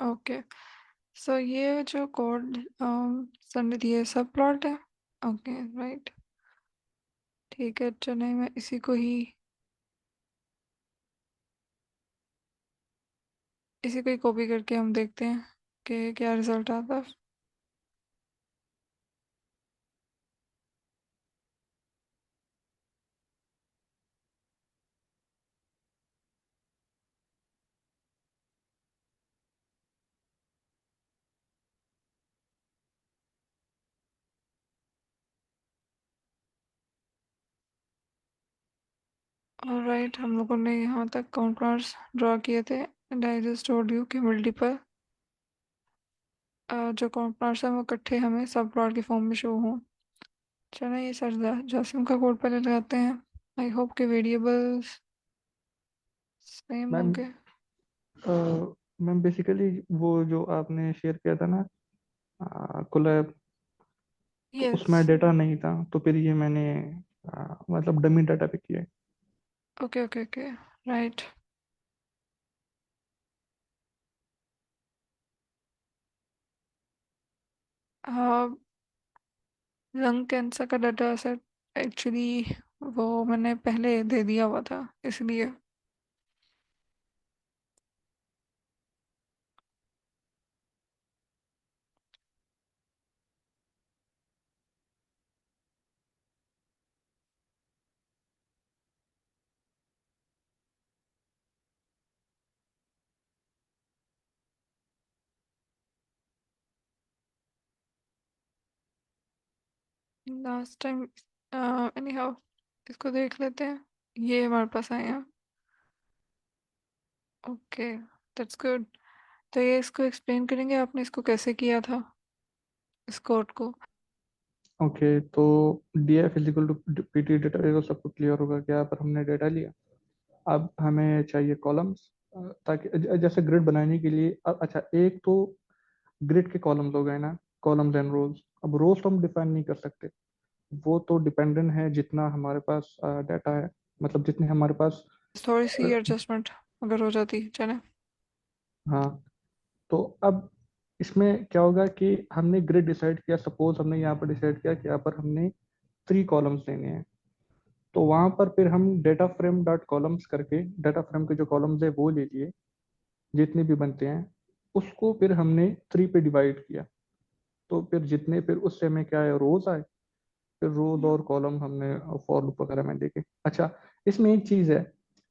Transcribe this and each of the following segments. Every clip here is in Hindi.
ओके। सो ये जो कोड सन्निधि है सब प्लॉट है। Okay right. ठीक है, चलिए मैं इसी को ही कॉपी करके हम देखते हैं कि क्या रिजल्ट आता है। ऑलराइट, हम लोगों ने यहाँ तक काउंटर्स ड्रॉ किए थे and I just told you कि मल्टीपल जो काउंटर्स हैं वो इकट्ठे हमें सब प्लॉट के फॉर्म में शो हों। चलो ये सर जासिम का कोड पहले लगाते हैं। आई होप के वेरिएबल्स सेम मैम होंगे। मैम बेसिकली वो जो आपने शेयर किया था ना कोलैब, तो यस। उसमें डेटा नहीं था, तो फिर ये मैंने मतलब डमी डाटा पे किया है। Okay okay okay. Right. Lung cancer का डाटा सेट एक्चुअली वो मैंने पहले दे दिया हुआ था इसलिए। लास्ट टाइम एनी हाउ इसको देख लेते हैं। ये हमारे पास आए हैं। Okay, that's good. तो ये इसको एक्सप्लेन करेंगे आपने इसको कैसे किया था इस कोड को। ओके, तो D F is equal to P T data, ये तो सबको क्लियर होगा कि यहाँ पर हमने डेटा लिया। अब हमें चाहिए कॉलम्स, ताकि जैसे ग्रिड बनाने के लिए अच्छा, एक तो ग्रिड के कॉलम्स हो गए ना, कॉलम्स एंड रोज। अब रोज तो हम डिफाइन नहीं कर सकते, वो तो डिपेंडेंट है जितना हमारे पास डाटा है, मतलब जितने हमारे पास थोड़ी सी अ, एडजस्टमेंट अगर हो जाती चले। हाँ। तो अब इसमें क्या होगा कि हमने ग्रिड डिसाइड किया, सपोज हमने यहाँ पर डिसाइड किया कि यहाँ पर हमने 3 कॉलम्स लेने हैं। तो वहां पर फिर हम डेटा फ्रेम डॉट कॉलम्स करके डेटा फ्रेम के जो कॉलम्स है वो ले लिए, जितने भी बनते हैं, उसको फिर हमने 3 पे डिवाइड किया। तो फिर जितने, फिर उससे हमें क्या है, रोज आए। फिर रोज और कॉलम हमने फॉर लूप वगैरह में देखे। अच्छा, इसमें एक चीज है,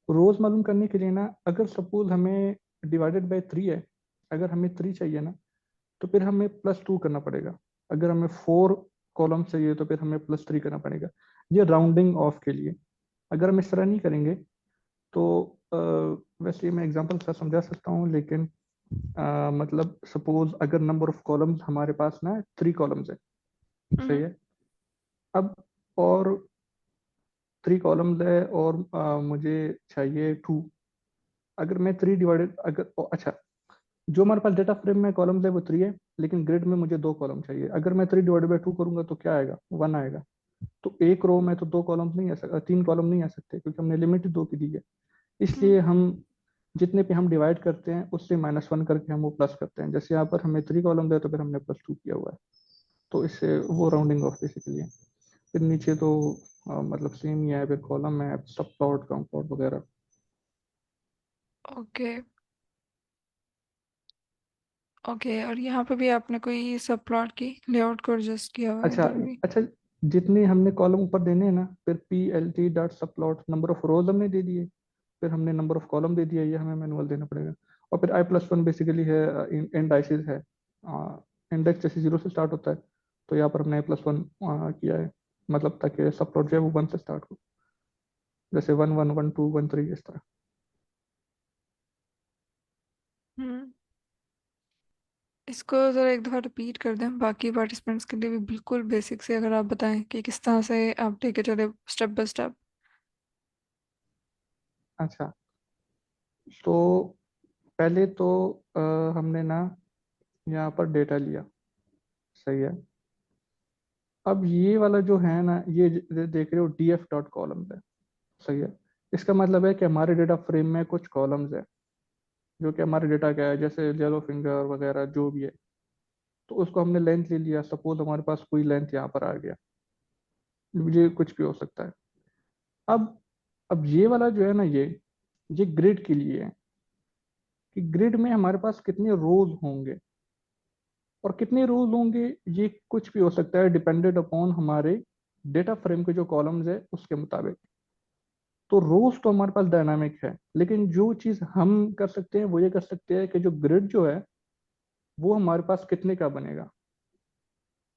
रोज मालूम करने के लिए ना, अगर सपोज हमें डिवाइडेड बाय 3 है, अगर हमें 3 चाहिए ना, तो फिर हमें +2 करना पड़ेगा। अगर हमें 4 कॉलम चाहिए तो फिर हमें +3 करना पड़ेगा। ये राउंडिंग ऑफ के लिए। अगर हम इस तरह नहीं करेंगे तो वैसे मैं एग्जांपल के साथ समझा सकता हूँ, लेकिन मतलब सपोज अगर नंबर ऑफ कॉलम्स हमारे पास ना 3 कॉलम्स है, सही हम्म। है। अब और 3 कॉलम्स है और मुझे चाहिए 2। अगर मैं 3 डिवाइडेड, अगर अच्छा, जो हमारे पास डेटा फ्रेम में कॉलम्स है वो 3 है, लेकिन ग्रिड में मुझे 2 कॉलम चाहिए। अगर मैं 3 डिवाइडेड बाई 2 करूंगा तो क्या आएगा, 1 आएगा। तो एक रो में तो 2 कॉलम्स नहीं आ सकते, 3 कॉलम नहीं आ सकते, क्योंकि हमने लिमिट 2 की दी है। इसलिए हम्म। हम जितने पे हम डिवाइड करते हैं उससे -1 करके हम वो प्लस करते हैं। जैसे यहाँ पर हमें 3 कॉलम है तो फिर हमने +2 किया हुआ है। तो इससे वो राउंडिंग ऑफ बेसिकली है। फिर नीचे तो मतलब सेम ही है, फिर कॉलम है, सब प्लॉट कंपाउंड वगैरह। Okay okay. और यहाँ पे भी आपने कोई सब प्लॉट की लेआउट को एडजस्ट किया हुआ है अच्छा इधर भी। अच्छा, जितने हमने कॉलम ऊपर देने हैं ना, फिर पी एल टी डॉट सब प्लॉट, नंबर ऑफ रोज हमने दे दिए, फिर हमने नंबर ऑफ कॉलम दे दिया, ये हमें मैनुअल देना पड़ेगा। और फिर i+1 बेसिकली है, इंडाइसिस है। इंडेक्स जैसे 0 से स्टार्ट होता है, तो यहाँ पर हमने i+1 किया है, मतलब ताकि सब प्लॉट जो है वो 1 से स्टार्ट हो, जैसे 1 1 1 2 1 3 इस तरह। हम्म। इसको ज़रा एक दफ़ा रिपीट कर दें बाकी पार्टिसिपेंट्स के लिए भी, बिल्कुल बेसिक से अगर आप बताएं कि किस तरह से आप लेके चले स्टेप बाय स्टेप। अच्छा, तो पहले तो हमने ना यहाँ पर डेटा लिया, सही है। अब ये वाला जो है ना, ये देख रहे हो df डॉट कॉलम है, सही है। इसका मतलब है कि हमारे डेटा फ्रेम में कुछ कॉलम्स है, जो कि हमारे डेटा का है, जैसे येलो फिंगर वगैरह जो भी है। तो उसको हमने लेंथ ले लिया, सपोज हमारे पास कोई लेंथ यहाँ पर आ गया, ये कुछ भी हो सकता है। अब अब ये वाला जो है ना, ये ग्रिड के लिए है कि ग्रिड में हमारे पास कितने रोज होंगे, और कितने रोज होंगे ये कुछ भी हो सकता है, डिपेंडेड अपॉन हमारे डेटा फ्रेम के जो कॉलम्स है उसके मुताबिक। तो रोज तो हमारे पास डायनामिक है, लेकिन जो चीज हम कर सकते हैं वो ये कर सकते हैं कि जो ग्रिड जो है वो हमारे पास कितने का बनेगा।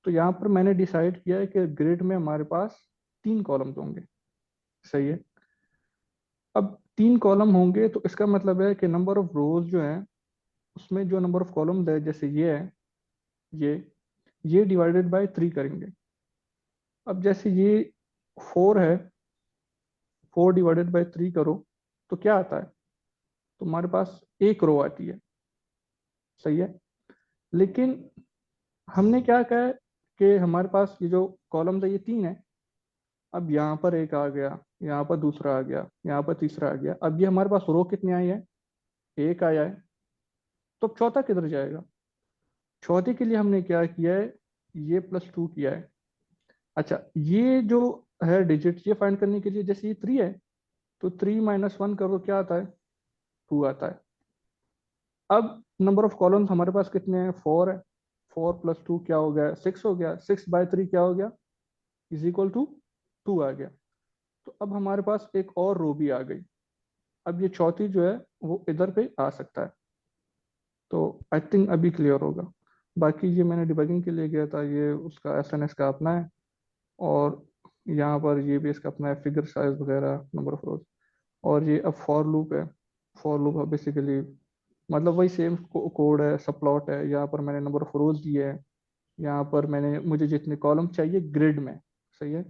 तो यहाँ पर मैंने डिसाइड किया है कि ग्रिड में हमारे पास 3 कॉलम्स होंगे। सही है। अब 3 कॉलम होंगे तो इसका मतलब है कि नंबर ऑफ रोज जो है उसमें जो नंबर ऑफ कॉलम्स है, जैसे ये है, ये ये डिवाइडेड बाय 3 करेंगे। अब जैसे ये 4 है, 4 डिवाइडेड बाय 3 करो तो क्या आता है, तो हमारे पास एक रो आती है। सही है। लेकिन हमने क्या कहा है कि हमारे पास ये जो कॉलम्स है ये 3 है। अब यहाँ पर एक आ गया, यहाँ पर दूसरा आ गया, यहाँ पर तीसरा आ गया, अब ये हमारे पास रो कितने आई है, एक आया है। तो अब चौथा किधर जाएगा। चौथे के लिए हमने क्या किया है, ये +2 किया है। अच्छा, ये जो है डिजिट, ये फाइंड करने के लिए, जैसे ये 3 है तो 3 - 1 करो, क्या आता है, 2 आता है। अब नंबर ऑफ कॉलम्स हमारे पास कितने हैं, 4 है। 4 + 2 क्या हो गया, 6 हो गया। 6/3 क्या हो गया, = 2 आ गया। तो अब हमारे पास एक और रो भी आ गई। अब ये चौथी जो है वो इधर पे आ सकता है। तो आई थिंक अभी क्लियर होगा। बाकी ये मैंने डिबगिंग के लिए गया था, ये उसका एसएनएस का अपना है। और यहाँ पर ये भी इसका अपना है, फिगर साइज वगैरह, नंबर ऑफ रोज। और ये अब फॉर लूप है। फॉर लूप है बेसिकली, मतलब वही सेम कोड है, सब प्लॉट है। यहाँ पर मैंने नंबर ऑफ रोज दिए है, यहाँ पर मैंने मुझे जितने कॉलम चाहिए ग्रिड में। सही है।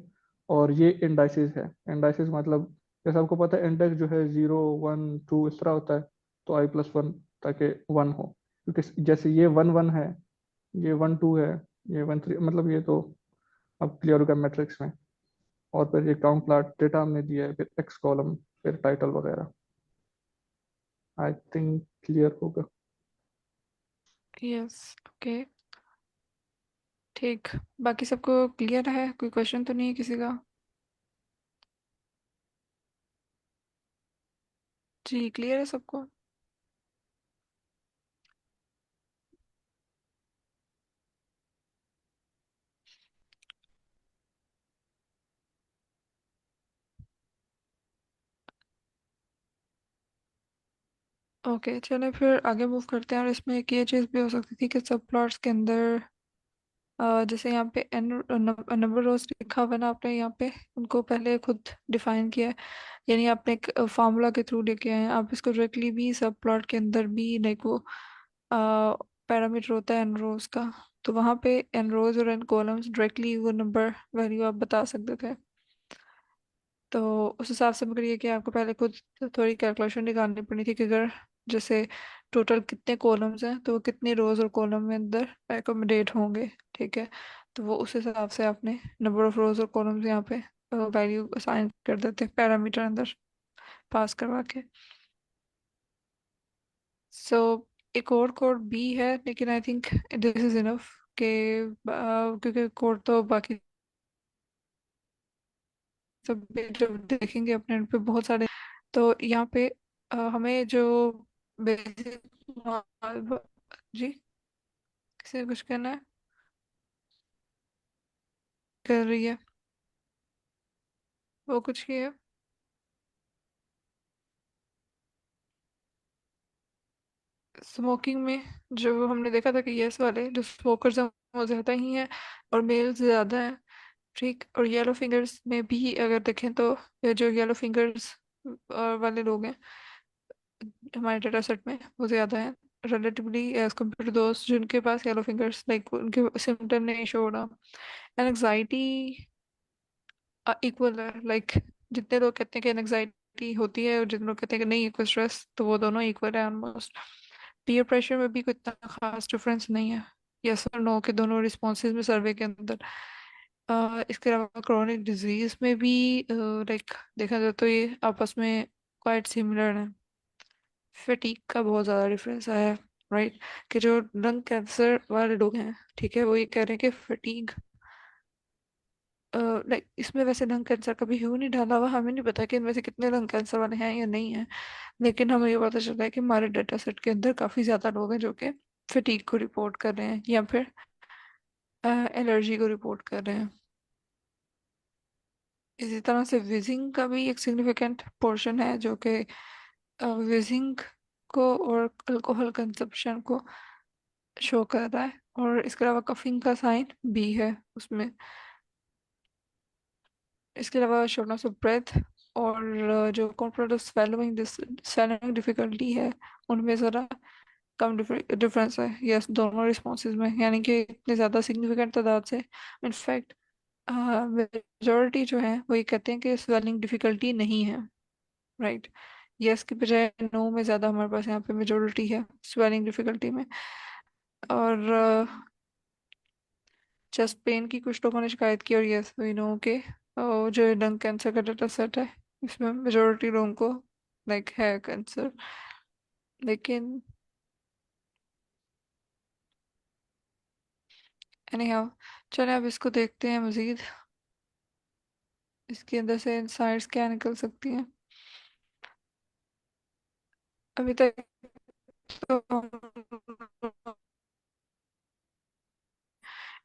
और ये इंडाइसिस है। इंडाइसिस मतलब जैसे आपको पता है इंडेक्स जो है 0 1 2 इस तरह होता है। तो i+1 ताकि 1 हो, क्योंकि जैसे ये 1 1 है, ये 1 2 है, ये 1 3, मतलब ये तो अब क्लियर होगा मैट्रिक्स में। और फिर ये काउंट प्लॉट डेटा हमने दिया है, फिर एक्स कॉलम, फिर टाइटल वगैरह। आई थिंक क्लियर होगा। यस, ओके, ठीक। बाकी सबको क्लियर है, कोई क्वेश्चन तो नहीं है किसी का? जी, क्लियर है सबको। ओके, चलो फिर आगे मूव करते हैं। और इसमें एक ये चीज़ भी हो सकती थी कि सब प्लॉट्स के अंदर जैसे यहाँ पे एन नंबर रोज लिखा हुआ है ना आपने यहाँ पे, उनको पहले खुद डिफाइन किया है। यानी आपने एक फार्मूला के थ्रू लेके आए हैं आप इसको डायरेक्टली भी सब प्लॉट के अंदर भी, लाइक वो पैरामीटर होता है एन रोज का। तो वहाँ पे एन रोज और एन कॉलम्स डायरेक्टली वो नंबर वैल्यू आप बता सकते थे। तो उस हिसाब से मगर ये कि आपको पहले खुद थोड़ी कैलकुलेशन निकालनी पड़ी थी कि अगर जैसे टोटल कितने कॉलम्स हैं तो वो कितने रोज और कॉलम में अंदर एकोमोडेट होंगे। ठीक है। तो वो उस हिसाब से आपने नंबर ऑफ रोज और कॉलम्स यहाँ पे वैल्यू असाइन कर देते पैरामीटर अंदर पास करवा के। सो एक और कोड भी है, लेकिन I think this is enough के क्योंकि कोड तो बाकी सब भी जब देखेंगे अपने end पे बहुत सारे। तो यहाँ पे हमें जो बेसिक जी, किसी ने कुछ कहना है? कर रही है वो कुछ ही है। स्मोकिंग में जो हमने देखा था कि यस वाले जो स्मोकर्स हैं वो ज़्यादा ही हैं और मेल्स ज़्यादा हैं। ठीक। और येलो फिंगर्स में भी अगर देखें तो ये जो येलो फिंगर्स वाले लोग हैं हमारे डाटा सेट में वो ज़्यादा हैं रिलेटिवली एज कम्पेयर टू दोस्त जिनके पास येलो फिंगर्स, लाइक उनके सिम्टम नहीं शो हो रहा। एनजाइटी इक्वल है, लाइक जितने लोग कहते हैं कि एनजाइटी होती है और जितने लोग कहते हैं कि नहीं है स्ट्रेस, तो वो दोनों इक्वल है ऑलमोस्ट। पीयर प्रेशर में भी कोई इतना खास डिफरेंस नहीं है, यस और नो के दोनों रिस्पॉन्सेज में सर्वे के अंदर। इसके अलावा क्रोनिक डिजीज में भी लाइक देखा जाए तो ये आपस में क्वाइट सिमिलर है। फटीक का बहुत ज़्यादा डिफरेंस आया है, राइट। कि जो लंग कैंसर वाले लोग हैं, ठीक है, वो ये कह रहे हैं कि फटीग, लाइक इसमें वैसे लंग कैंसर का भी ह्यू नहीं डाला हुआ, हमें नहीं पता कि इनमें से कितने लंग कैंसर वाले हैं या नहीं है। लेकिन हमें ये पता चला है कि हमारे डाटा सेट के अंदर काफ़ी ज़्यादा लोग हैं जो कि फटीग को रिपोर्ट कर रहे हैं या फिर एलर्जी को रिपोर्ट कर रहे हैं। इसी तरह से विजिंग का भी एक सिग्निफिकेंट पोर्शन है जो कि विजिंग को और अल्कोहल कंजप्शन को शो कर रहा है। और इसके अलावा कफिंग का साइन भी है उसमें। इसके अलावा शॉर्टनेस ऑफ ब्रेथ और जो कॉन्फिडेंस स्वेलिंग डिफिकल्टी है, उनमें ज़रा कम डिफरेंस है, यस, दोनों रिस्पॉन्सेज में, यानी कि इतने ज़्यादा सिग्निफिकेंट तादाद से। इनफैक्ट मेजोरिटी जो है वो ये कहते हैं कि स्वेलिंग डिफिकल्टी नहीं है, राइट। यस की बजाय नो में ज़्यादा हमारे पास यहाँ पे मेजोरिटी है स्वेलिंग डिफिकल्टी में। और चेस्ट पेन की कुछ लोगों ने शिकायत की, और यस वी नो के जो लंग कैंसर का डाटा सेट है इसमें मेजोरिटी लोगों को लाइक है कैंसर। लेकिन एनी हाउ, चले अब इसको देखते हैं मजीद, इसके अंदर से इंसाइट्स क्या निकल सकती हैं। अभी तक तो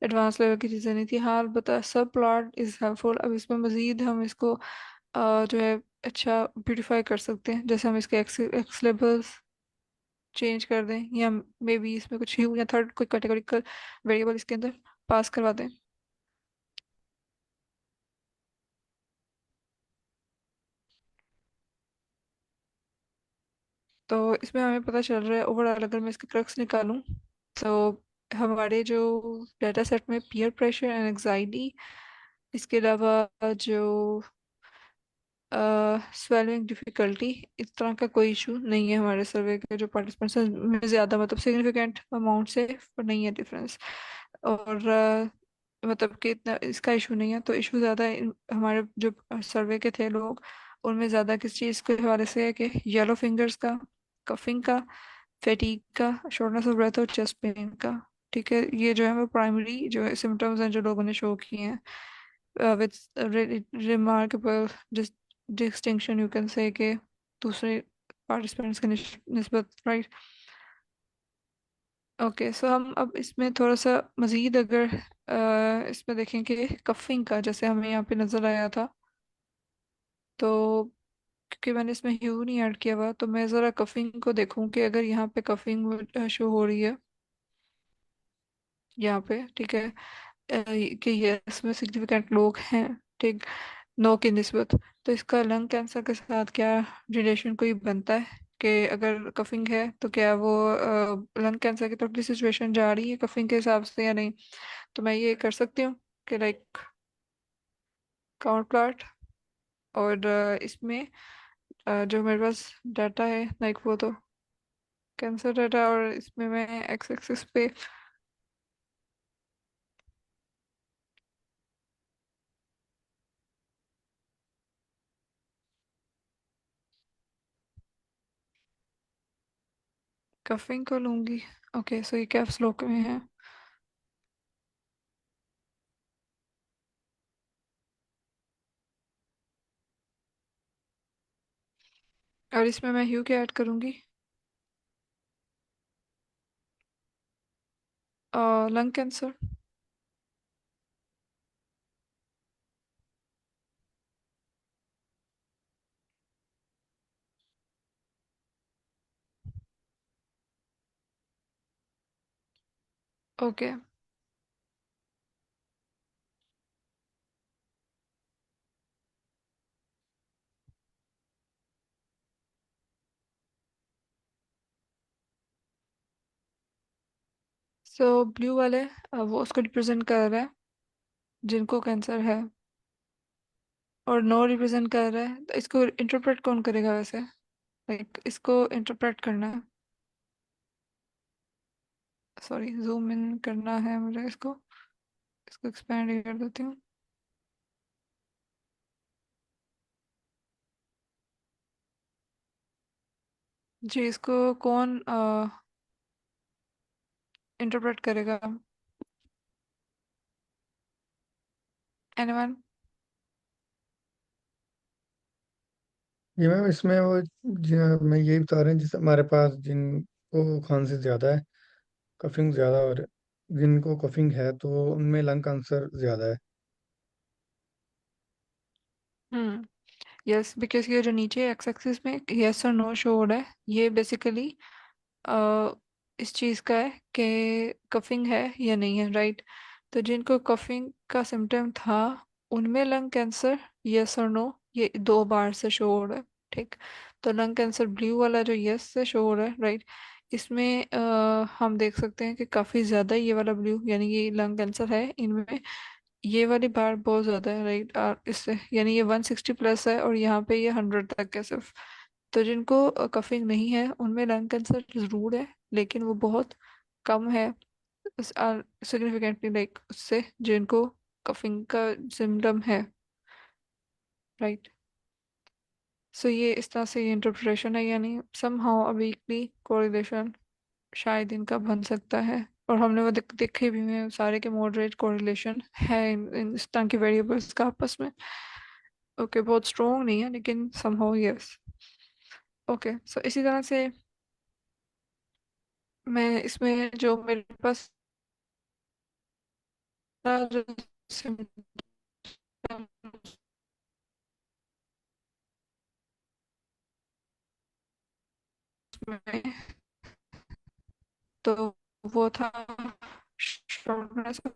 एडवांस लेवल की चीज़ें नहीं थी, हाँ बता सब प्लॉट इज़ हेल्पफुल। अब इसमें मजीद हम इसको जो है अच्छा ब्यूटीफाई कर सकते हैं, जैसे हम इसके एक्स लेबल्स चेंज कर दें, या मे बी इसमें कुछ ह्यू या थर्ड कोई कैटेगोरिकल वेरिएबल इसके अंदर पास करवा दें। तो इसमें हमें पता चल रहा है ओवरऑल, अगर मैं इसके क्रक्स निकालूं तो हमारे जो डाटा सेट में पीयर प्रेशर एंड एंग्जाइटी, इसके अलावा जो स्वेलिंग डिफिकल्टी, इस तरह का कोई इशू नहीं है हमारे सर्वे के जो पार्टिसिपेंट्स हैं में ज़्यादा, मतलब सिग्निफिकेंट अमाउंट से नहीं है डिफरेंस। और मतलब कि इतना इसका इशू नहीं है, तो इशू ज़्यादा हमारे जो सर्वे के थे लोग, उनमें ज़्यादा किस चीज़ के हवाले से है कि येलो फिंगर्स का, कफिंग का, फैटीग का, शॉर्टनेस ऑफ ब्रेथ और चेस्ट पेन का। ठीक है, ये जो है वो प्राइमरी जो सिम्टम्स हैं जो लोगों ने शो किए हैं, with remarkable distinction you can say के दूसरे पार्टिसिपेंट्स के निस्बत, राइट। ओके, सो हम अब इसमें थोड़ा सा मजीद अगर इसमें देखें कि कफिंग का जैसे हमें यहाँ पे नज़र आया था, तो क्योंकि मैंने इसमें ह्यू नहीं ऐड किया हुआ, तो मैं ज़रा कफिंग को देखूं कि अगर यहाँ पे कफिंग शो हो रही है यहाँ पे, ठीक है, कि ये इसमें सिग्निफिकेंट लोग हैं, ठीक, नो की निस्बत, तो इसका लंग कैंसर के साथ क्या रिलेशन कोई बनता है? कि अगर कफिंग है तो क्या वो लंग कैंसर की तरफ भी सिचुएशन जा रही है कफिंग के हिसाब से या नहीं? तो मैं ये कर सकती हूँ कि लाइक काउंट प्लाट, और इसमें जो मेरे पास डाटा है लाइक वो तो कैंसर डाटा, और इसमें मैं एक्स एक्सिस पे कफिंग को लूंगी। ओके, सो ये कैप्स लॉक में है। और इसमें मैं ह्यू के ऐड करूंगी, लंग कैंसर। ओके, सो ब्लू वाले वो उसको रिप्रेजेंट कर रहा है जिनको कैंसर है, और नो रिप्रेजेंट कर रहा है, तो इसको इंटरप्रेट कौन करेगा वैसे? लाइक इसको इंटरप्रेट करना है, सॉरी जूम इन करना है मुझे इसको, एक्सपेंड कर देती हूँ। जी, इसको कौन इंटरप्रेट करेगा? एनीवन? ये मैम इसमें वो मैं यही बता रहे हैं जिस हमारे पास जिनको खांसी ज्यादा है, कफिंग ज्यादा, और जिनको कफिंग है तो उनमें लंग कैंसर ज्यादा है। हम्म। यस, बिकॉज ये जो नीचे एक्स एक्सिस में यस और नो शो हो रहा है, ये बेसिकली इस चीज़ का है कि कफिंग है या नहीं है, राइट? तो जिनको कफिंग का सिम्टम था उनमें लंग कैंसर, यस और नो, ये दो बार से शो हो रहा है। ठीक। तो लंग कैंसर ब्लू वाला जो यस से शो हो रहा है, राइट, इसमें हम देख सकते हैं कि काफ़ी ज़्यादा ये वाला ब्लू यानी ये लंग कैंसर है इनमें। ये वाली बार बहुत ज़्यादा है, राइट, और इससे यानी ये 160 प्लस है और यहाँ पे ये 100 तक है सिर्फ। तो जिनको कफिंग नहीं है उनमें लंग कैंसर ज़रूर है, लेकिन वो बहुत कम है सिग्निफिकेंटली, लाइक उससे जिनको कफिंग का सिम्टम है, राइट। सो ये इस तरह से ये इंटरप्रिटेशन है, यानी समहाउ अ वीकली कोरिलेशन शायद इनका बन सकता है। और हमने वो देखे भी हैं सारे के मॉडरेट कोरिलेशन है इन इस तरह के वेरिएबल्स का आपस में। ओके, बहुत स्ट्रॉन्ग नहीं है लेकिन समहाउ यस। ओके, सो इसी तरह से मैं इसमें जो मेरे पास जो symptoms में, तो वो था shortness of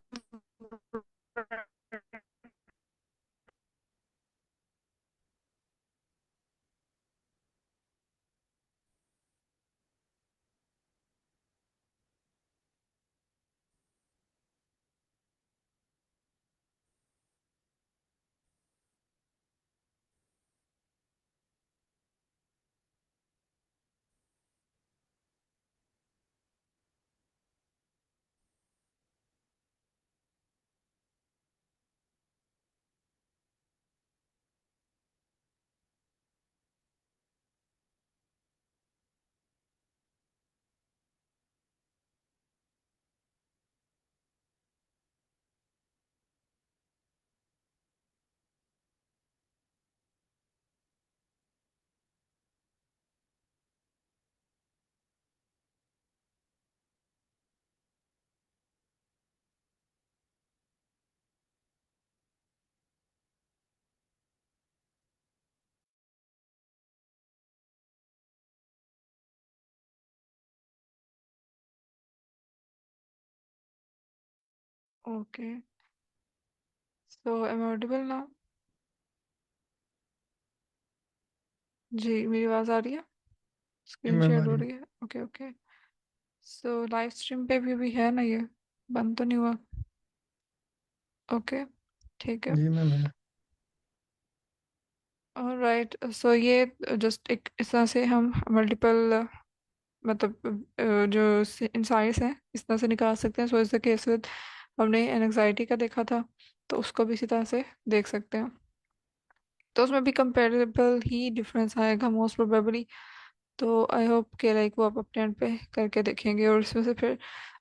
okay, so am audible now? जी, मेरी आवाज़ आ रही है? ये स्क्रीन मैम आ शेयर हो रही है। रही है? Okay okay. सो लाइव स्ट्रीम पे भी है ना ये? बंद तो नहीं हुआ? ओके, ठीक है। जी मैम है। राइट, सो ये जस्ट एक इस तरह से हम मल्टीपल मतलब जो इंसाइट्स हैं इस तरह से निकाल सकते हैं। सो इस केस विद हमने एनजाइटी का देखा था, तो उसको भी इसी तरह से देख सकते हैं। तो उसमें भी कंपेरेबल ही डिफरेंस आएगा मोस्ट प्रोबेबली। तो आई होप कि लाइक वो आप अपने एंड पे करके देखेंगे और इसमें से फिर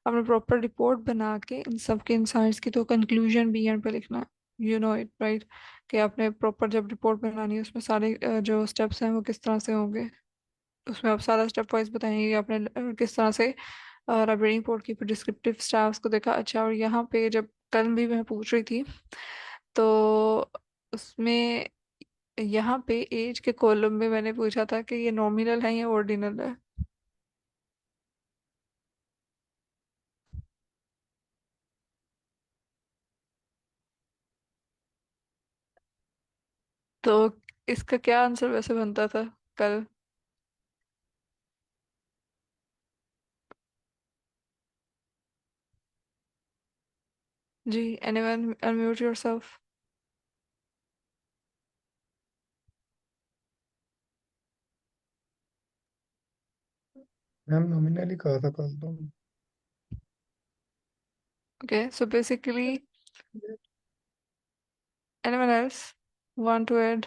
आपने प्रॉपर रिपोर्ट बना के इन सब के इंसाइट्स की तो कंक्लूजन भी एंड पे लिखना है। You know it, right? कि आपने प्रॉपर जब रिपोर्ट बनानी है उसमें सारे जो स्टेप्स हैं वो किस तरह से होंगे, उसमें आप सारा स्टेप वाइज बताएंगे कि आपने किस तरह से रबड़ी रिपोर्ट की डिस्क्रिप्टिव स्टाफ्स को देखा। अच्छा, और यहाँ पे जब कल भी मैं पूछ रही थी तो उसमें यहाँ पे एज के कॉलम में मैंने पूछा था कि ये नॉमिनल है या ऑर्डिनल है। तो इसका क्या आंसर वैसे बनता था कल? जी, anyone unmute yourself. Ma'am nominally कहा था कल तो। Okay, so basically anyone else want to add?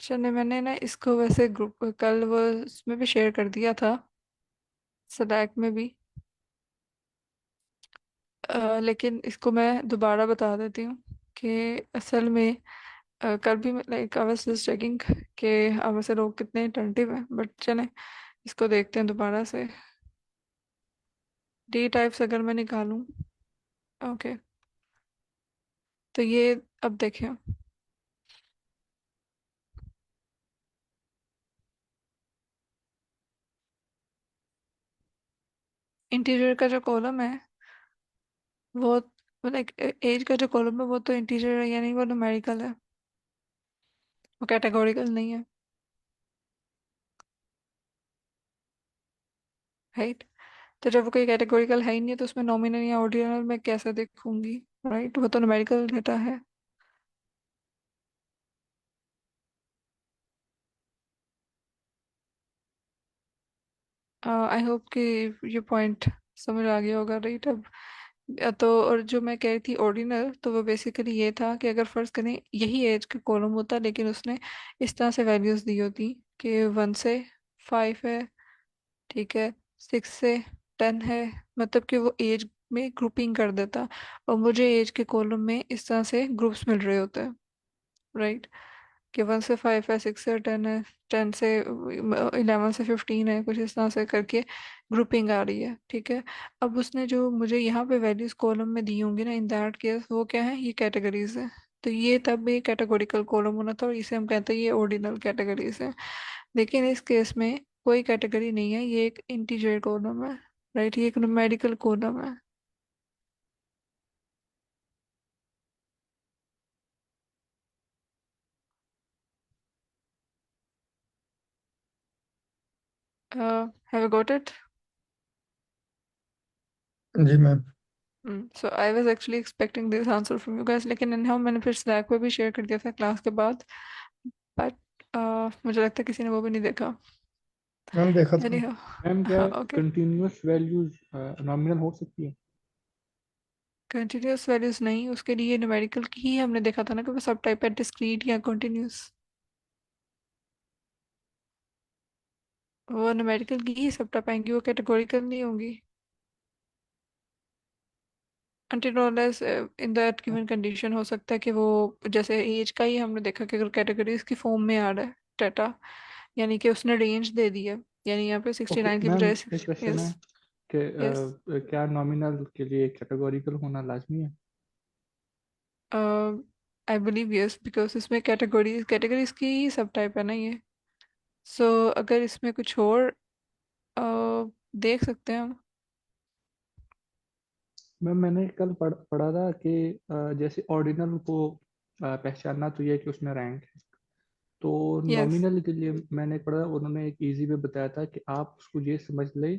चलिए, मैंने ना इसको वैसे ग्रुप कल वो उसमें भी शेयर कर दिया था, स्लैक में भी। लेकिन इसको मैं दोबारा बता देती हूँ कि असल में कल भी like I was just checking कि अब वैसे लोग कितने टेंटिव हैं, बट चले इसको देखते हैं दोबारा से। डी टाइप्स अगर मैं निकालूं, ओके, तो ये अब देखें, इंटीजर का जो कॉलम है वो, लाइक एज का जो कॉलम है वो तो इंटीजर है, यानी वो न्यूमेरिकल है, वो कैटेगोरिकल नहीं है, राइट। तो जब वो कोई कैटेगोरिकल है ही नहीं तो उसमें नॉमिनल या ऑर्डिनल मैं कैसे देखूंगी, राइट, वो तो न्यूमेरिकल डेटा है। आई होप कि ये पॉइंट समझ आ गया होगा, राइट। अब तो और जो मैं कह रही थी ऑर्डिनल, तो वो बेसिकली ये था कि अगर फर्ज करें यही एज का कॉलम होता लेकिन उसने इस तरह से वैल्यूज दी होती कि 1 से 5 है, ठीक है, 6 से 10 है, मतलब कि वो एज में ग्रुपिंग कर देता, और मुझे एज के कॉलम में इस तरह से ग्रुप्स मिल रहे होते हैं, राइट, कि 1 से 5 है, 6 से 10 है, 10 से 11 से 15 है, कुछ इस तरह से करके ग्रुपिंग आ रही है, ठीक है। अब उसने जो मुझे यहाँ पे वैल्यूज कॉलम में दी होंगी ना, इन दैट केस वो क्या है, ये कैटेगरीज है। तो ये तब भी कैटेगोरिकल कॉलम होना था और इसे हम कहते हैं ये ऑर्डिनल कैटेगरीज है। लेकिन इस केस में कोई कैटेगरी नहीं है, ये एक इंटीजर कॉलम है, राइट, ये एक न्यूमेरिकल कॉलम है। Have got it. जी ma'am. So I was actually expecting this answer from you guys, लेकिन इन्हें मैंने फिर स्लैक पे भी शेयर कर दिया था क्लास के बाद, बट मुझे लगता है किसी ने वो भी नहीं देखा। मैम देखा था। एनीहाउ, मैम क्या हाँ ओके। कंटिन्यूअस वैल्यूज नॉमिनल हो सकती है? कंटिन्यूअस वैल्यूज नहीं, उसके लिए न्यूमेरिकल की ही हमने देखा था ना कि वो सब टाइप है, डिस्क्रीट या कंटिन्यूअस, वो न्यूमेरिकल की ही सब टाइप आएंगी, वो कैटेगोरिकल नहीं होंगी। until unless in that given condition हो सकता है कि वो, जैसे एज का ही हमने देखा कि अगर कैटेगरीज की फॉर्म में आ रहा है डाटा, यानी कि उसने रेंज दे दी है, यानी यहाँ पे सिक्सटी ओके नाइन की मैम, बजाय एक सिक्स। क्वेश्चन है यस। कि यस। क्या नॉमिनल के लिए कैटेगोरिकल होना लाजमी है? आई बिलीव यस, बिकॉज इसमें कैटेगरीज कैटेगरीज की ही सब टाइप है ना ये। सो अगर इसमें कुछ और देख सकते हैं हम। मैम मैंने कल पढ़ा था कि जैसे ऑर्डिनल को पहचानना तो ये है कि उसमें रैंक है। तो यस। नॉमिनल के लिए मैंने पढ़ा, उन्होंने एक इजी वे बताया था कि आप उसको ये समझ लें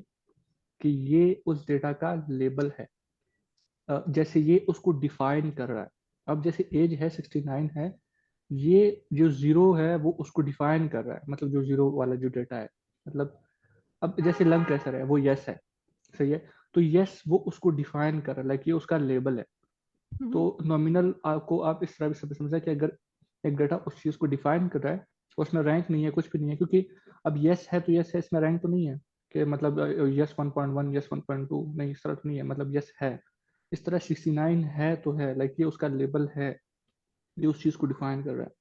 कि ये उस डेटा का लेबल है। जैसे ये उसको डिफाइन कर रहा है। अब जैसे एज है 69 है, ये जो जीरो है वो उसको डिफाइन कर रहा है, मतलब जो जीरो वाला जो डेटा है, मतलब अब जैसे लंग प्रेशर है वो यस है, सही है। तो यस वो उसको डिफाइन कर रहा है, लाइक ये उसका लेबल है। तो नॉमिनल आपको आप इस तरह भी समझा कि अगर एक डेटा उस चीज को डिफाइन कर रहा है, उसमें रैंक नहीं है, कुछ भी नहीं है, क्योंकि अब यस है तो यस है, इसमें रैंक तो नहीं है कि मतलब यस 1.1 यस 1.2, नहीं इस तरह तो नहीं है, मतलब यस है। इस तरह 69 है तो है, लाइक ये उसका लेबल है, ये उस चीज को डिफाइन कर रहा है।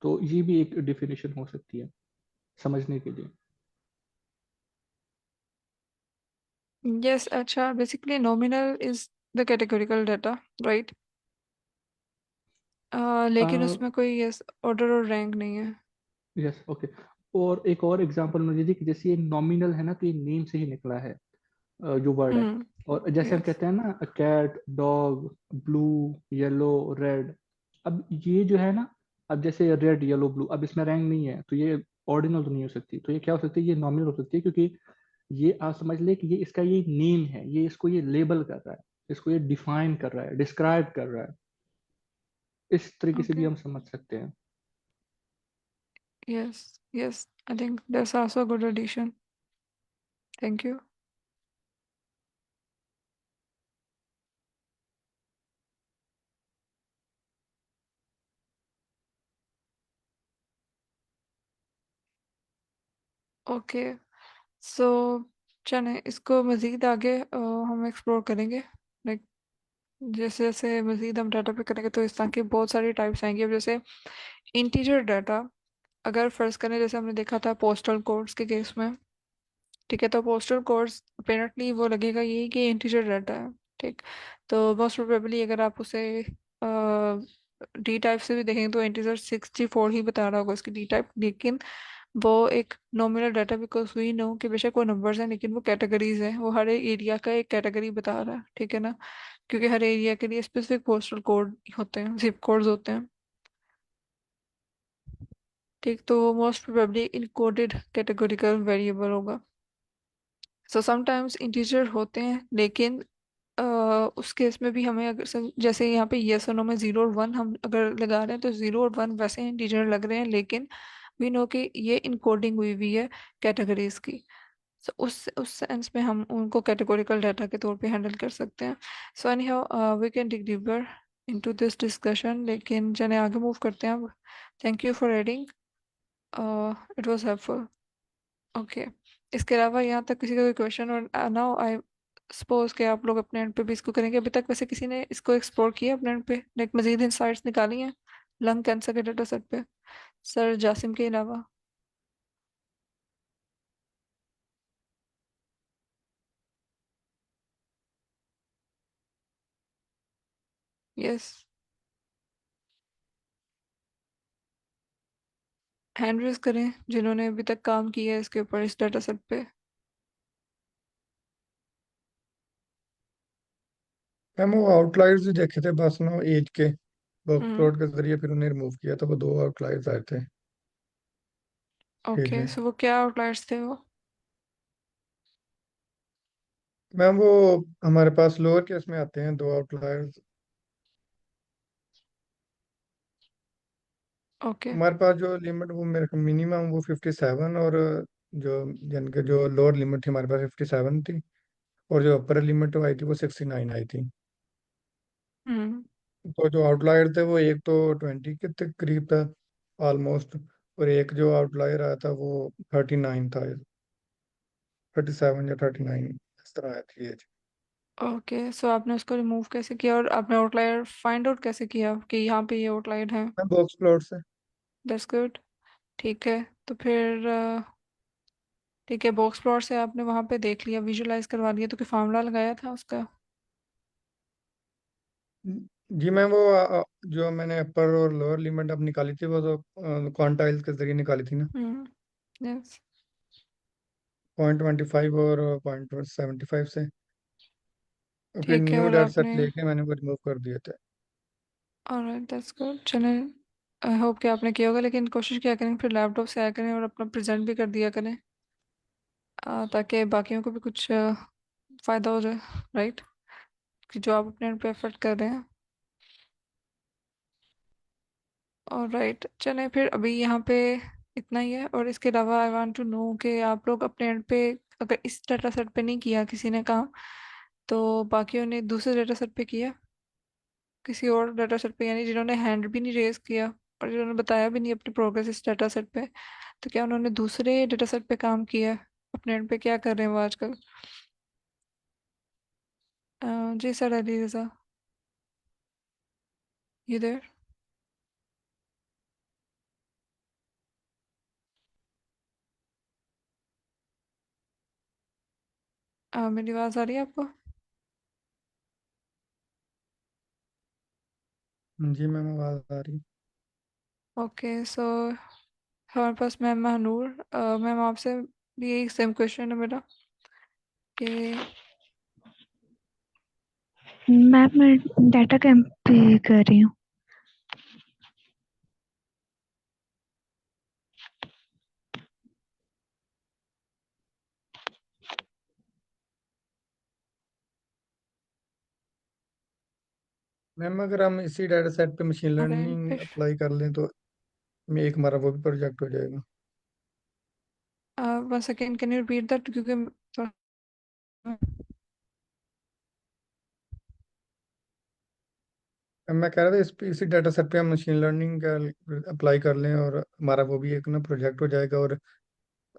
तो ये भी एक डिफिनेशन हो सकती है समझने के लिए। यस, अच्छा, basically nominal is the categorical data, right. लेकिन उसमें कोई यस ऑर्डर और रैंक नहीं है। Yes okay. और एक और एग्जांपल मुझे दी कि जैसे ये नॉमिनल है ना, तो ये नेम से ही निकला है, जो वर्ड है। और जैसे हम यस। कहते हैं ना cat, dog, blue, yellow, red. अब ये जो है ना, अब जैसे रेड येलो ब्लू, अब इसमें रैंक नहीं है तो ये ऑर्डिनल तो नहीं हो सकती, तो ये क्या हो सकती है, ये नॉमिनल हो सकती है, क्योंकि ये आप समझ ले कि ये इसका ये नेम है, ये इसको ये लेबल कर रहा है, इसको ये डिफाइन कर रहा है, डिस्क्राइब कर रहा है। इस तरीके से भी ओके। हम समझ सकते हैं। Yes. Yes, I think that's also good addition. Thank you. Okay, so चलें इसको मज़ीद आगे हम एक्सप्लोर करेंगे। लाइक जैसे जैसे मज़ीद हम डाटा पे करेंगे तो इस तरह की बहुत सारी टाइप्स आएंगी। अब जैसे इंटीजर डाटा अगर फर्ज करें, जैसे हमने देखा था पोस्टल कोड्स के केस में, ठीक है, तो पोस्टल कोड्स अपेरेंटली वो लगेगा यही कि इंटीजर डाटा है। ठीक, तो मोस्ट प्रोबेबली अगर आप उसे डी टाइप से भी देखेंगे तो इंटीजर 64 ही बता रहा होगा उसकी डी टाइप, लेकिन वो एक nominal data, because we know कि बेशक वो नंबर्स हैं लेकिन वो कैटेगरीज है, वो हर एक एरिया का एक कैटेगरी बता रहा है, ठीक है ना, क्योंकि हर एरिया के लिए स्पेसिफिक पोस्टल कोड होते हैं, जिप कोड्स होते हैं। ठीक, तो वो most probably encoded categorical variable होगा। सो समटाइम्स इंटीजर होते हैं लेकिन अ, उस केस में भी हमें अगर जैसे यहाँ पे यस और नो में 0 और 1 हम अगर लगा रहे हैं तो 0 और 1 वैसे इंटीजर लग रहे हैं, लेकिन वी नो कि ये इनकोडिंग हुई हुई है कैटेगरीज की। सो उस सेंस में हम उनको कैटेगोरिकल डाटा के तौर पे हैंडल कर सकते हैं। So anyhow we can dig deeper into this discussion, लेकिन चले आगे मूव करते हैं अब। Thank you for reading, it was helpful. Okay, इसके अलावा यहाँ तक किसी का कोई क्वेश्चन? और नाउ आई सपोज कि आप लोग अपने एंड पे भी इसको करेंगे। अभी तक वैसे किसी ने इसको एक्सप्लोर किया अपने एंड पे, लाइक मजीद इंसाइट्स निकाली हैं लंग कैंसर के डाटा सेट पे, सर जासिम के अलावा? यस, हैंड रेज करें जिन्होंने अभी तक काम किया है इसके ऊपर, इस डाटा सेट पे। मैम वो आउटलायर्स भी देखे थे बस ना एज के बॉक्स हम्म, प्लॉट के जरिए, फिर उन्हें रिमूव किया तो वो दो आउटलायर्स आए थे एज ओके, में। सो वो क्या आउटलायर्स थे वो? मैम वो हमारे पास लोअर केस में आते हैं दो आउटलायर्स। ओके। हमारे पास जो लिमिट वो मेरे को मिनिमम वो 57, और जो जिनके जो लोअर लिमिट थी हमारे पास 57 थी, और जो अपर लिमिट आई थी वो 69 आई थी। हम्म, तो जो आउटलायर थे वो एक तो 20 के तक करीब था ऑलमोस्ट, और एक जो आउटलायर आया था वो 39 था, 37 या 39 इस तरह आई थी एज। ओके, सो आपने उसको रिमूव कैसे किया और आपने आउटलायर फाइंड आउट कैसे किया कि यहाँ पे ये आउटलायर है? मैं बॉक्स प्लॉट से। That's good. ठीक है, तो फिर ठीक है, बॉक्स प्लॉट से आपने वहां पे देख लिया, विजुलाइज करवा लिया, तो क्या फार्मूला लगाया था उसका? जी मैम वो जो मैंने अपर और लोअर लिमिट अब निकाली थी वो तो क्वांटाइल्स के जरिए निकाली थी ना। हम्म, यस। 0.25 और 0.75 से, और फिर ठीक है, न्यू और डाटा सेट आपने, लेके मैंने वो रिमूव कर दिए थे। ऑलराइट दैट्स गुड, चलें। आई होप कि आपने किया होगा, लेकिन कोशिश किया करें फिर लैपटॉप से आया करें और अपना प्रेजेंट भी कर दिया करें, ताकि बाकियों को भी कुछ फ़ायदा हो जाए, राइट, कि जो आप अपने पे एफर्ट कर रहे हैं। और राइट, चलें फिर अभी यहाँ पे इतना ही है। और इसके अलावा आई वांट टू नो कि आप लोग अपने एंड पे अगर इस डाटा सेट पे नहीं किया किसी ने काम, तो बाकियों ने दूसरे डाटा सेट पे किया, किसी और डाटा सेट पे, यानी जिन्होंने हैंड भी नहीं रेज किया और जिन्होंने बताया भी नहीं अपनी प्रोग्रेस इस डाटा सेट पे, तो क्या उन्होंने दूसरे डाटा सेट पे काम किया है? अपने एंड पे क्या कर रहे हैं वो आजकल? जी सर, अली रज़ा, ये देर। मेरी आवाज़ आ रही है आपको? जी मैम आवाज़ आ रही। ओके, सो हमारे पास मैम महानूर, मैम आपसे भी यही सेम क्वेश्चन है मेरा कि मैम मैं डाटा कैंप पे कर रही हूँ। मैम अगर हम इसी डाटा सेट पे मशीन ऑलराइट लर्निंग फिर अप्लाई कर लें तो में एक हमारा वो भी प्रोजेक्ट हो जाएगा। 1 second, can you repeat that, क्योंकि अब मैं कह रहा था इसी डाटा सेट पे हम मशीन लर्निंग का अप्लाई कर लें और हमारा वो भी एक ना प्रोजेक्ट हो जाएगा, और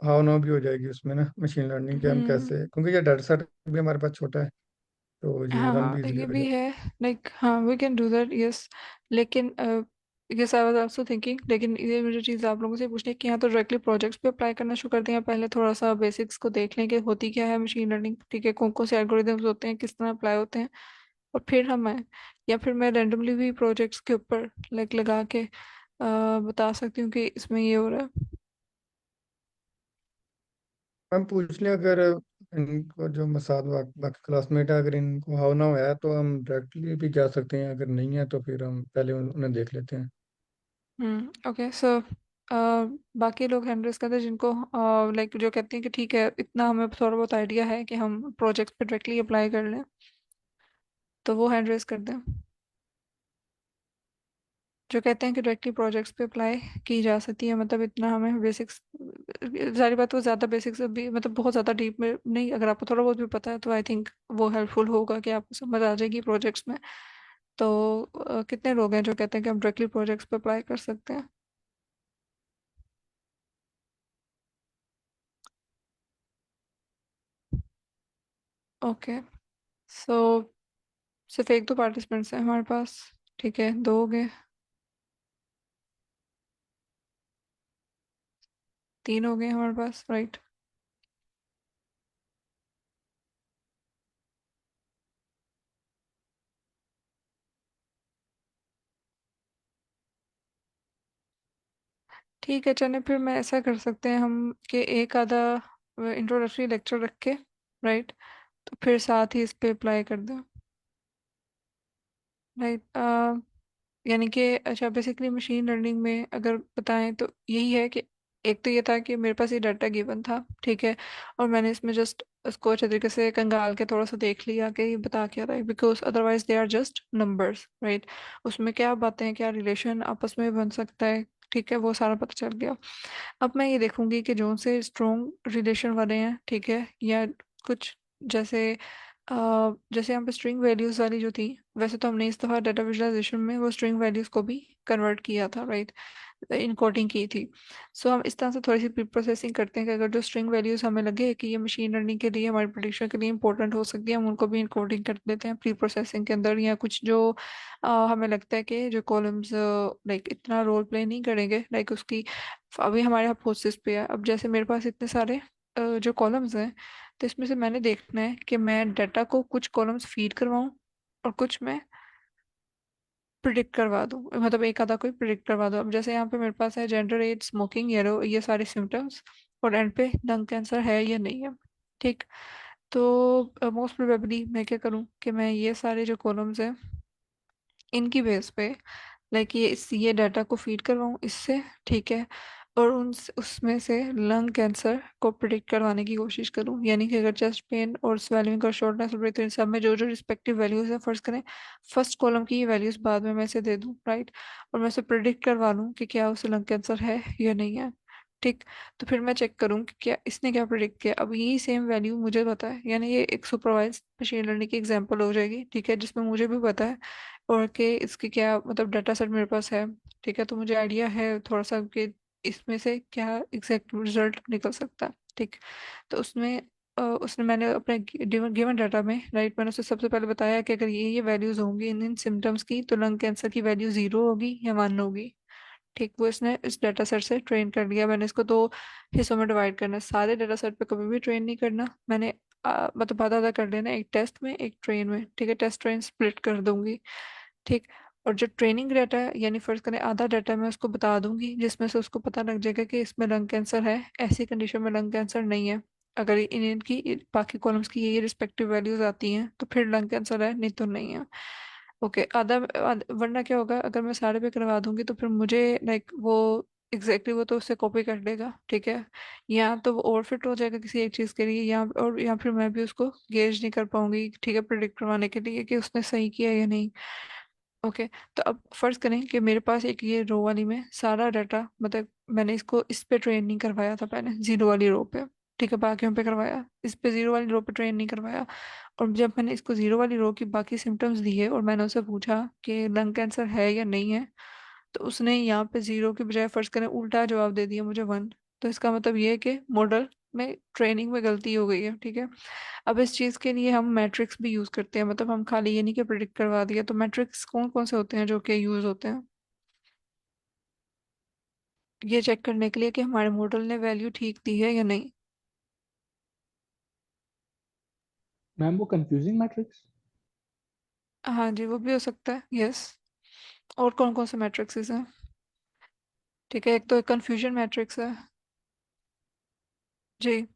हाउ नाउ भी हो जाएगी उसमें ना, मशीन लर्निंग के हम हम्म। कैसे, क्योंकि ये डाटा सेट भी हमारे पास छोटा है, तो ये हाँ रन भी हाँ, इजीली ये हो भी जाए। है। लाइक हाँ, we can do that, yes. लेकिन yes, I was also thinking, लेकिन ये मुझे चीज़ आप लोगों से पूछनी है कि यहाँ तो डायरेक्टली प्रोजेक्ट्स पे अप्लाई करना शुरू कर दें, या पहले थोड़ा सा बेसिक्स को देख लें कि होती क्या है मशीन लर्निंग, ठीक है, कौन कौन से एल्गोरिदम्स होते हैं, किस तरह अप्लाई होते हैं, और फिर हम आए। या फिर मैं रेंडमली भी प्रोजेक्ट्स के ऊपर लाइक लगा के बता सकती हूँ कि इसमें ये हो रहा है। हम पूछ लें अगर इनको जो साथ बाकी क्लासमेट है, अगर इनको हाउ नाउ है तो हम डायरेक्टली भी जा सकते हैं, अगर नहीं है तो फिर हम पहले उन्हें देख लेते हैं। ओके, सो बाकी लोग हैंड रेस करते हैं जिनको लाइक जो कहते हैं कि ठीक है, इतना हमें थोड़ा बहुत आइडिया है कि हम प्रोजेक्ट पे डायरेक्टली अप्लाई कर लें, तो वो हैंड रेस कर दें। जो कहते हैं कि डायरेक्टली प्रोजेक्ट्स पे अप्लाई की जा सकती है, मतलब इतना हमें बेसिक्स, सारी बात वो ज़्यादा बेसिक्स भी मतलब बहुत ज़्यादा डीप में नहीं, अगर आपको थोड़ा बहुत भी पता है तो आई थिंक वो हेल्पफुल होगा कि आपको समझ आ जाएगी प्रोजेक्ट्स में। तो कितने लोग हैं जो कहते हैं कि हम डायरेक्टली प्रोजेक्ट्स पे अप्लाई कर सकते हैं? ओके, सो सिर्फ एक दो पार्टिसिपेंट्स हैं हमारे पास, ठीक है, दो हो गए, तीन हो गए हमारे पास, राइट। ठीक है, चलें फिर मैं ऐसा कर सकते हैं हम कि एक आधा इंट्रोडक्टरी लेक्चर रख के, राइट, तो फिर साथ ही इस पे अप्लाई कर दें, राइट। यानी कि अच्छा, बेसिकली मशीन लर्निंग में अगर बताएं तो यही है कि एक तो ये था कि मेरे पास ये डाटा गिवन था, ठीक है, और मैंने इसमें जस्ट उसको अच्छे तरीके से कंगाल के थोड़ा सा देख लिया कि ये बता क्या रहा है, because otherwise they are just numbers, right. उसमें क्या बातें हैं, क्या रिलेशन आपस में बन सकता है, ठीक है, वो सारा पता चल गया। अब मैं ये देखूंगी कि जो से स्ट्रॉन्ग रिलेशन वाले हैं, ठीक है, या कुछ जैसे जैसे यहाँ पे स्ट्रिंग वैल्यूज वाली जो थी, वैसे तो हमने इस दफ़ा डाटा विजुलाइजेशन में वो स्ट्रिंग वैल्यूज को भी कन्वर्ट किया था, राइट, इनकोडिंग की थी। सो हम इस तरह से थोड़ी सी प्री प्रोसेसिंग करते हैं कि अगर जो स्ट्रिंग वैल्यूज हमें लगे कि ये मशीन लर्निंग के लिए, हमारी प्रेडिक्शन के लिए इंपॉर्टेंट हो सकती है, हम उनको भी इनकोडिंग कर देते हैं प्री प्रोसेसिंग के अंदर। या कुछ जो हमें लगता है कि जो कॉलम्स लाइक इतना रोल प्ले नहीं करेंगे, लाइक उसकी अभी हमारे हाइपोथेसिस पे है, अब जैसे मेरे पास इतने सारे जो कॉलम्स हैं, तो इसमें से मैंने देखना है कि मैं डाटा को कुछ कॉलम्स फीड करवाऊं और कुछ मैं प्रिडिक्ट करवा दूं, मतलब एक आधा कोई प्रिडिक्ट करवा दूं। अब जैसे यहाँ पे मेरे पास है जेंडर, एज, स्मोकिंग, ये सारे सिम्टम्स, और एंड पे लंग कैंसर है या नहीं है, ठीक। तो मोस्ट प्रोबेबली मैं क्या करूँ कि मैं ये सारे जो कॉलम्स हैं इनकी बेस पे लाइक ये डाटा को फीड करवाऊँ इससे, ठीक है, और उन उसमें से लंग कैंसर को प्रिडिक्ट करवाने की कोशिश करूँ। यानी कि अगर चेस्ट पेन और स्वेलिंग और शॉर्टनेस ऑफ ब्रेथ, इन सब में जो जो रिस्पेक्टिव वैल्यूज है, फर्स्ट करें फर्स्ट कॉलम की ये वैल्यूज बाद में मैं इसे दे दूँ, राइट, और मैं इसे प्रिडिक्ट करवा लूँ कि क्या उसे लंग कैंसर है या नहीं है, ठीक। तो फिर मैं चेक करूँ कि क्या इसने क्या प्रिडिक्ट किया। अब यही सेम वैल्यू मुझे पता है, यानी ये एक सुपरवाइज मशीन लर्निंग की एग्जांपल हो जाएगी, ठीक है, जिसमें मुझे भी पता है और कि इसकी क्या मतलब डाटा सेट मेरे पास है, ठीक है, तो मुझे आइडिया है थोड़ा सा कि इसमें से क्या एग्जैक्ट रिजल्ट निकल सकता है, ठीक। तो उसमें उसने मैंने अपने गिवन डाटा में, राइट, मैंने उसे सबसे पहले बताया कि अगर ये वैल्यूज होंगी इन इन सिम्टम्स की, तो लंग कैंसर की वैल्यू 0 होगी या 1 होगी, ठीक। वो इसने इस डाटा सेट से ट्रेन कर लिया। मैंने इसको दो हिस्सों में डिवाइड करना है, सारे डाटा सेट पे कभी भी ट्रेन नहीं करना मैंने, मतलब आधा आधा कर लेना, एक टेस्ट में एक ट्रेन में, ठीक है, टेस्ट ट्रेन स्प्लिट कर दूंगी, ठीक। और जो ट्रेनिंग डाटा है, यानी फर्ज करें आधा डाटा मैं उसको बता दूंगी, जिसमें से उसको पता लग जाएगा कि इसमें लंग कैंसर है, ऐसी कंडीशन में लंग कैंसर नहीं है। अगर इन इनकी बाकी कॉलम्स की ये रिस्पेक्टिव वैल्यूज आती हैं तो फिर लंग कैंसर है, नहीं तो नहीं है। ओके, वरना क्या होगा, अगर मैं सारे पे करवा दूंगी तो फिर मुझे लाइक वो एग्जैक्टली वो तो उससे कॉपी कर लेगा, ठीक है, या तो वो ओवरफिट हो जाएगा किसी एक चीज़ के लिए, या फिर मैं भी उसको गेज नहीं कर पाऊंगी, ठीक है, प्रिडिक्ट करवाने के लिए कि उसने सही किया या नहीं। ओके, तो अब फर्ज करें कि मेरे पास एक ये रो वाली में सारा डाटा, मतलब मैंने इसको इस पे ट्रेन नहीं करवाया था पहले, जीरो वाली रो पे, ठीक है, बाकियों पे करवाया, इस पे जीरो वाली रो पे ट्रेन नहीं करवाया। और जब मैंने इसको जीरो वाली रो की बाकी सिम्टम्स दिए और मैंने उसे पूछा कि लंग कैंसर है या नहीं है, तो उसने यहाँ पे जीरो के बजाय फर्ज करें उल्टा जवाब दे दिया मुझे 1, तो इसका मतलब ये है कि मॉडल में ट्रेनिंग में गलती हो गई है, ठीक है। अब इस चीज़ के लिए हम मैट्रिक्स भी यूज़ करते हैं, मतलब हम खाली ये नहीं कि प्रिडिक्ट करवा दिया। तो मैट्रिक्स कौन कौन से होते हैं जो कि यूज़ होते हैं ये चेक करने के लिए कि हमारे मॉडल ने वैल्यू ठीक दी है या नहीं? मैम वो कंफ्यूजिंग मैट्रिक्स। हाँ जी, वो भी हो सकता है, यस। और कौन कौन से मैट्रिक्स हैं? ठीक है, एक तो कन्फ्यूजन मैट्रिक्स है। जी,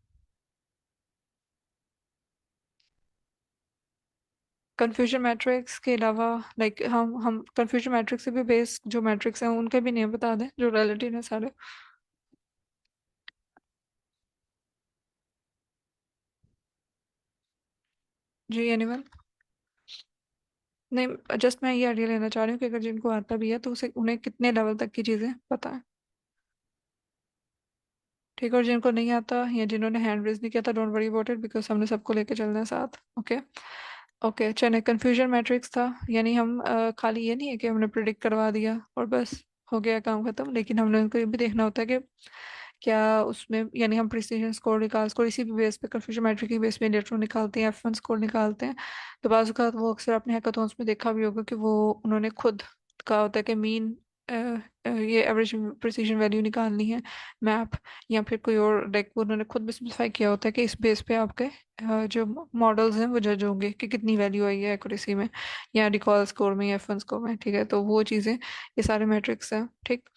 कन्फ्यूजन मैट्रिक्स के अलावा लाइक हम कन्फ्यूजन मैट्रिक्स से भी बेस जो मैट्रिक्स हैं उनके भी नेम बता दें जो रिलेटिव है सारे। जी, एनीवन? नहीं, जस्ट मैं ये आइडिया लेना चाह रही हूँ कि अगर जिनको आता भी है तो उसे उन्हें कितने लेवल तक की चीज़ें पता है। ठीक है, और जिनको नहीं आता या जिन्होंने हैंड रेज नहीं किया था, don't worry about it, because हमने सबको लेके चलना है साथ। ओके। ओके, चलिए, कंफ्यूजन मैट्रिक्स था, यानी हम खाली ये नहीं है कि हमने प्रिडिक्ट करवा दिया और बस हो गया काम खत्म, लेकिन हमने उनको ये भी देखना होता है कि क्या उसमें, यानी हम प्रिसीजन स्कोर निकाल स्कोर इसी भी बेस पे, कंफ्यूजन मैट्रिक की बेस पे इलेक्ट्रॉन निकालते हैं, F1 स्कोर निकालते हैं। तो बाज़ का वो अक्सर आपने हैकाथॉन्स में देखा भी होगा कि वो उन्होंने खुद कहा होता है कि मीन ये एवरेज प्रिसीजन वैल्यू निकालनी है, मैप, या फिर कोई और लाइक उन्होंने खुद भी स्पेसिफाई किया होता है कि इस बेस पे आपके जो मॉडल्स हैं वो जज होंगे कि कितनी वैल्यू आई है एक्यूरेसी में या रिकॉल स्कोर में या F1 स्कोर में, ठीक है। तो वो चीज़ें, ये सारे मैट्रिक्स हैं, ठीक।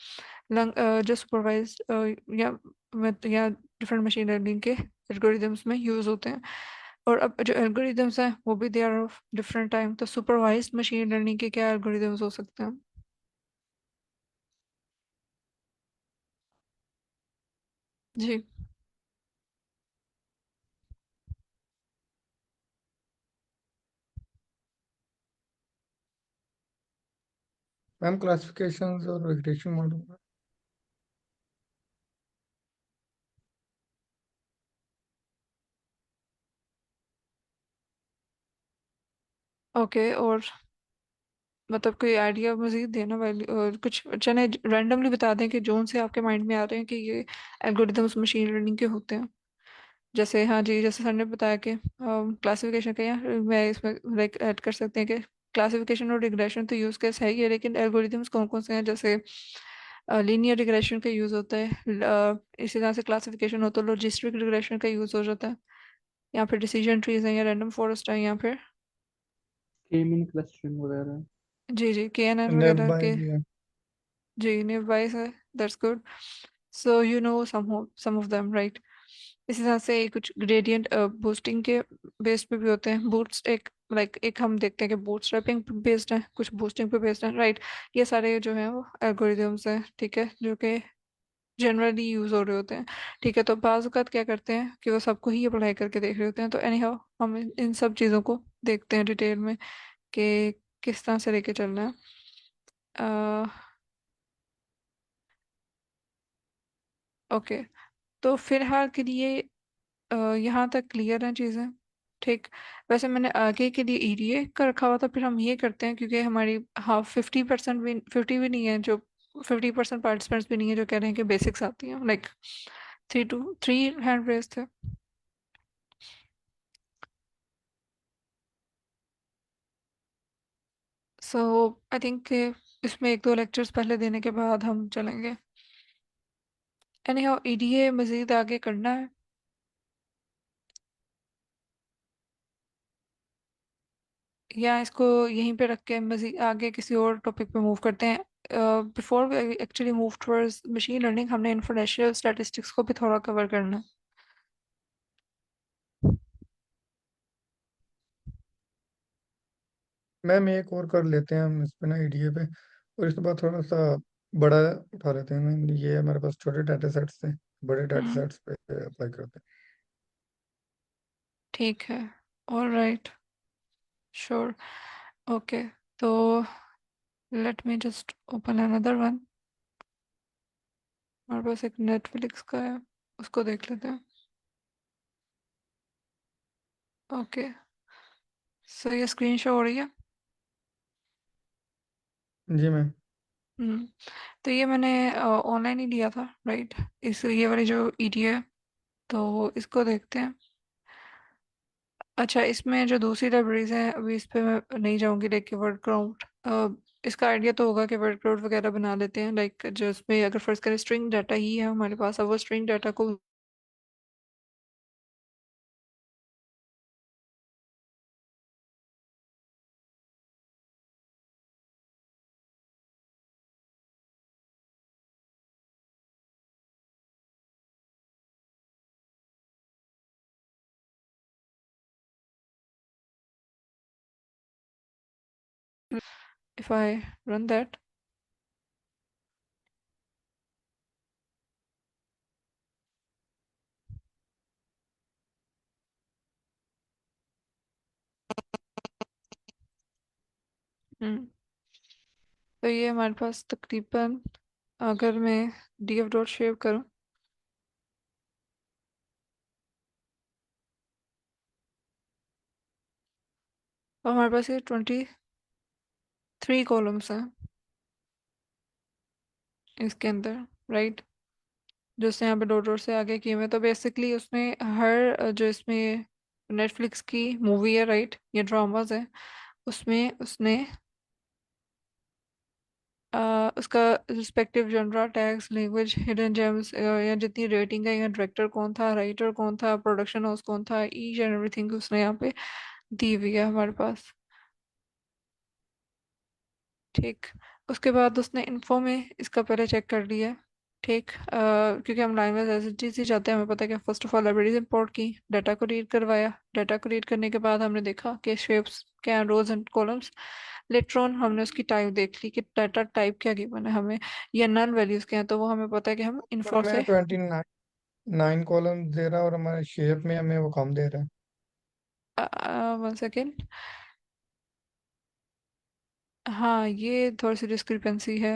जो सुपरवाइज या डिफरेंट मशीन लर्निंग के एल्गोरिदम्स में यूज़ होते हैं। और अब जो एल्गोरिदम्स हैं वो भी they are of different type. तो सुपरवाइज्ड मशीन लर्निंग के क्या एल्गोरिदम्स हो सकते हैं? जी। मैम क्लासिफिकेशंस और रिग्रेशन मॉडल। ओके, और मतलब कोई आइडिया मजीद देना वाली और कुछ चने रैंडमली बता दें कि जोन से आपके माइंड में आ रहे हैं कि ये एल्गोरिदम्स मशीन लर्निंग के होते हैं। जैसे, हाँ जी, जैसे सर ने बताया कि क्लासिफिकेशन का, या मैं इसमें लाइक ऐड कर सकते हैं कि क्लासिफिकेशन और रिग्रेशन तो यूज़ केस है ही है, लेकिन एल्गोरिदम्स कौन कौन से हैं? जैसे लीनियर रिग्रेशन का यूज़ होता है, इसी तरह से क्लासिफिकेशन हो तो लॉजिस्टिक रिग्रेशन का यूज़ हो जाता है, या फिर डिसीजन ट्रीज हैं, या रैंडम फॉरेस्ट है, या फिर के मीन क्लस्टरिंग वगैरह। जी जी KNN नेव वगैरह के। बाय भी है। जी, नियर बाइस है, that's good. So you know some of them, right? इसी तरह से कुछ ग्रेडियंट बूस्टिंग के बेस पे भी होते हैं। बूस्ट एक लाइक एक हम देखते हैं कि बूट स्ट्रैपिंग पे बेस्ड है, कुछ बूस्टिंग पे बेस्ड है, राइट? ये सारे जो हैं वो एल्गोरिदम्स हैं, ठीक है, जो कि जनरली यूज हो रहे होते हैं। ठीक है, तो बाज़ अवत क्या करते हैं कि वो सबको ही अप्लाई करके देख रहे होते हैं। तो एनी हाउ हम इन सब चीज़ों को देखते हैं डिटेल में कि किस तरह से लेके चलना है। ओके, तो फिलहाल के लिए यहाँ तक क्लियर हैं चीज़ें, ठीक। वैसे मैंने आगे के लिए EDA का रखा हुआ था, फिर हम ये करते हैं क्योंकि हमारी हाँ 50% भी, 50 भी नहीं है जो, 50% पार्टिसिपेंट्स भी नहीं है जो कह रहे हैं कि बेसिक्स आती हैं, लाइक 3 हैंड रेस थे। सो आई थिंक इसमें एक दो लेक्चर्स पहले देने के बाद हम चलेंगे। एनी हाउ EDA मज़ीद आगे करना है या इसको यहीं पे रख के मज़ीद आगे किसी और टॉपिक पे मूव करते हैं? Before we actually move towards machine learning, हमने इन्फोर्मेशनल स्टैटिस्टिक्स को भी थोड़ा कवर करना है। मैम एक और कर लेते हैं हम इस पे ना ईडीए पे, और इसके बाद थोड़ा सा बड़ा उठा लेते हैं मैम। ये हमारे पास छोटे डाटा सेट्स थे, बड़े डाटा हम्म, सेट्स पे अप्लाई करते हैं। ठीक है, ऑल राइट, श्योर, ओके। तो let me just open another one. हमारे पास एक नेटफ्लिक्स का है, उसको देख लेते हैं। ओके, सो ये स्क्रीन शो हो रही है? जी मैम। हम्म। तो ये मैंने ऑनलाइन ही लिया था, राइट। इस ये वाली जो ईटी है, तो इसको देखते हैं। अच्छा, इसमें जो दूसरी लाइब्रेरीज हैं अभी इस पे मैं नहीं जाऊंगी, लाइक वर्ड क्राउड। इसका आइडिया तो होगा कि वर्ड क्राउड वगैरह बना लेते हैं, लाइक जो इसमें अगर फर्स्ट करें स्ट्रिंग डाटा ही है हमारे पास, अब वो स्ट्रिंग डाटा को if I run that, हम्म, तो ये हमारे पास तकरीबन, अगर मैं df डॉट शेव करूँ, तो हमारे पास ये 23 कॉलम्स हैं इसके अंदर, राइट। जो उसने यहाँ पे डॉट डॉट से आगे किए हुए हैं, तो बेसिकली उसने हर जो इसमें नेटफ्लिक्स की मूवी है, राइट, ये ड्रामाज है, उसमें उसने उसका respective genre tags, language, hidden gems, या जितनी रेटिंग है, या डायरेक्टर कौन था, राइटर कौन था, प्रोडक्शन हाउस कौन था, ईच एंड एवरीथिंग उसने यहाँ पे दी हुई है हमारे पास। ठीक। उसके बाद उसने इन्फो में इसका पहले चेक कर लिया है। ठीक। क्योंकि हम line wise as it is ही जाते हैं, हमें पता है कि first of all libraries import की, डाटा को रीड करवाया, डाटा को रीड करने के बाद हमने देखा कि शेप्स क्या हैं, rows and columns. Later on हमने उसकी टाइप देख ली कि डाटा टाइप क्या गिवन है हमें, या नल वैल्यूज क्या हैं, तो वो हमें पता है कि हम पर इन्फो हमें से। 29 कॉलम दे रहा है और हमारे शेप में हमें वो कम दे रहा है। 1 सेकेंड। हाँ, ये थोड़ी सी डिस्क्रिपेंसी है।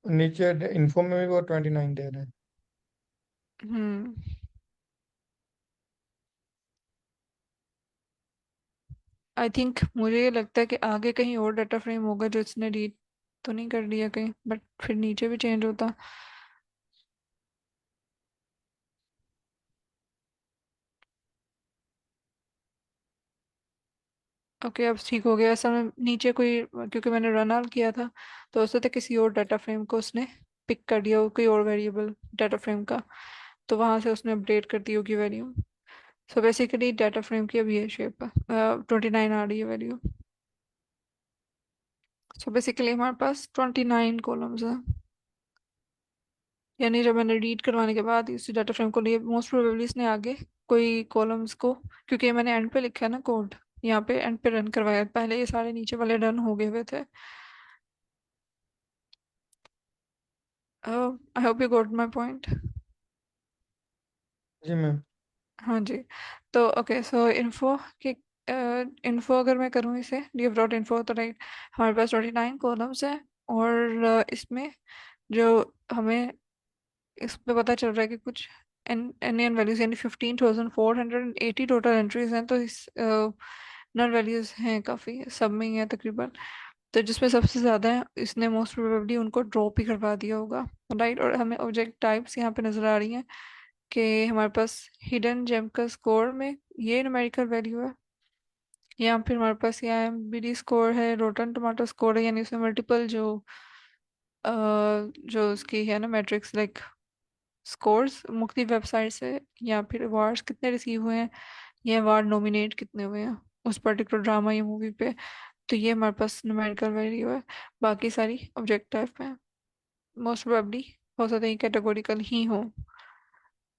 नीचे इन्फो में भी वो 29 दे रहे हैं। हम्म। आई थिंक मुझे ये लगता है कि आगे कहीं और डाटा फ्रेम होगा जो इसने रीड तो नहीं कर लिया कहीं, बट फिर नीचे भी चेंज होता। ओके, अब ठीक हो गया। असल में नीचे कोई, क्योंकि मैंने रन आउट किया था, तो उससे तो किसी और डाटा फ्रेम को उसने पिक कर दिया, कोई और वेरिएबल डाटा फ्रेम का, तो वहां से उसने अपडेट कर दी होगी value. So basically data frame की अब ये शेप है, 29 आ रही है वैल्यू। सो बेसिकली हमारे पास 29 कॉलम्स हैं, यानी जब मैंने रीड करवाने के बाद इस डाटा फ्रेम को लिए, मोस्ट प्रोबेबली इसने आगे कोई कॉलम्स को, क्योंकि ये मैंने एंड पे लिखा है ना कोड, यहाँ पे एंड पे रन करवाया, पहले ये सारे नीचे वाले रन हो गए हुए थे। I hope you got my point. जी मैम। हाँ जी। तो ओके, सो इन्फो के, इन्फो अगर मैं करूँ इसे डी डॉट इन्फो, तो राइट, हमारे पास 29 कॉलम्स हैं। और इसमें जो हमें इस पे पता चल रहा है कि कुछ एन एन वैल्यूज, यानी 15,480 टोटल एंट्रीज हैं, तो इस नल वैल्यूज हैं काफ़ी, सब में ही है तकरीबन। तो जिसमें सबसे ज़्यादा है इसने मोस्ट प्रोबेबली उनको ड्रॉप ही करवा दिया होगा, राइट। और हमें ऑब्जेक्ट टाइप्स यहाँ पे नज़र आ रही हैं कि हमारे पास हिडन जेम का स्कोर में ये न्यूमेरिकल वैल्यू है, या फिर हमारे पास यहाँ एमबीडी स्कोर है, रोटन टमाटो स्कोर है, यानी उसमें मल्टीपल जो अ, जो उसकी है ना मैट्रिक्स, लाइक स्कोर्स मुख्तलिफ वेबसाइट से, या फिर अवार्ड्स कितने रिसीव हुए हैं, या अवार्ड नॉमिनेट कितने हुए हैं उस पर्टिकुलर ड्रामा या मूवी पे। तो ये हमारे पास न्यूमेरिकल वैल्यू है। बाकी सारी ऑब्जेक्टिव है, मोस्ट प्रोबेबली हो सकता है कैटेगोरिकल ही हो।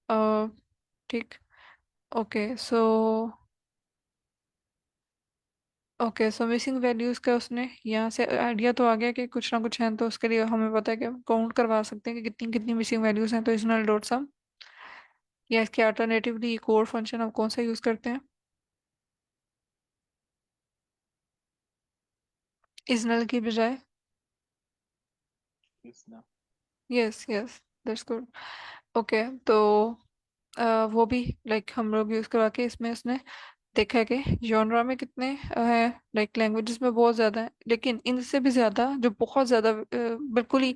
अ, ठीक। Okay so, okay so missing values का उसने यहाँ से आइडिया तो आ गया कि कुछ ना कुछ है, तो उसके लिए हमें पता है कि काउंट करवा सकते हैं कि कितनी कितनी मिसिंग वैल्यूज हैं, तो इस नल डॉट सम, या इसके अल्टरनेटिवली कोर फंक्शन हम कौन सा यूज़ करते हैं, इस नल की बजाय। Yes yes, that's good. Okay, तो वो भी लाइक हम लोग यूज़ करवा के इसमें उसने देखा है कि जॉनरा में कितने है, लाइक लैंग्वेजेस में बहुत ज्यादा है, लेकिन इनसे भी ज्यादा जो बहुत ज्यादा बिल्कुल ही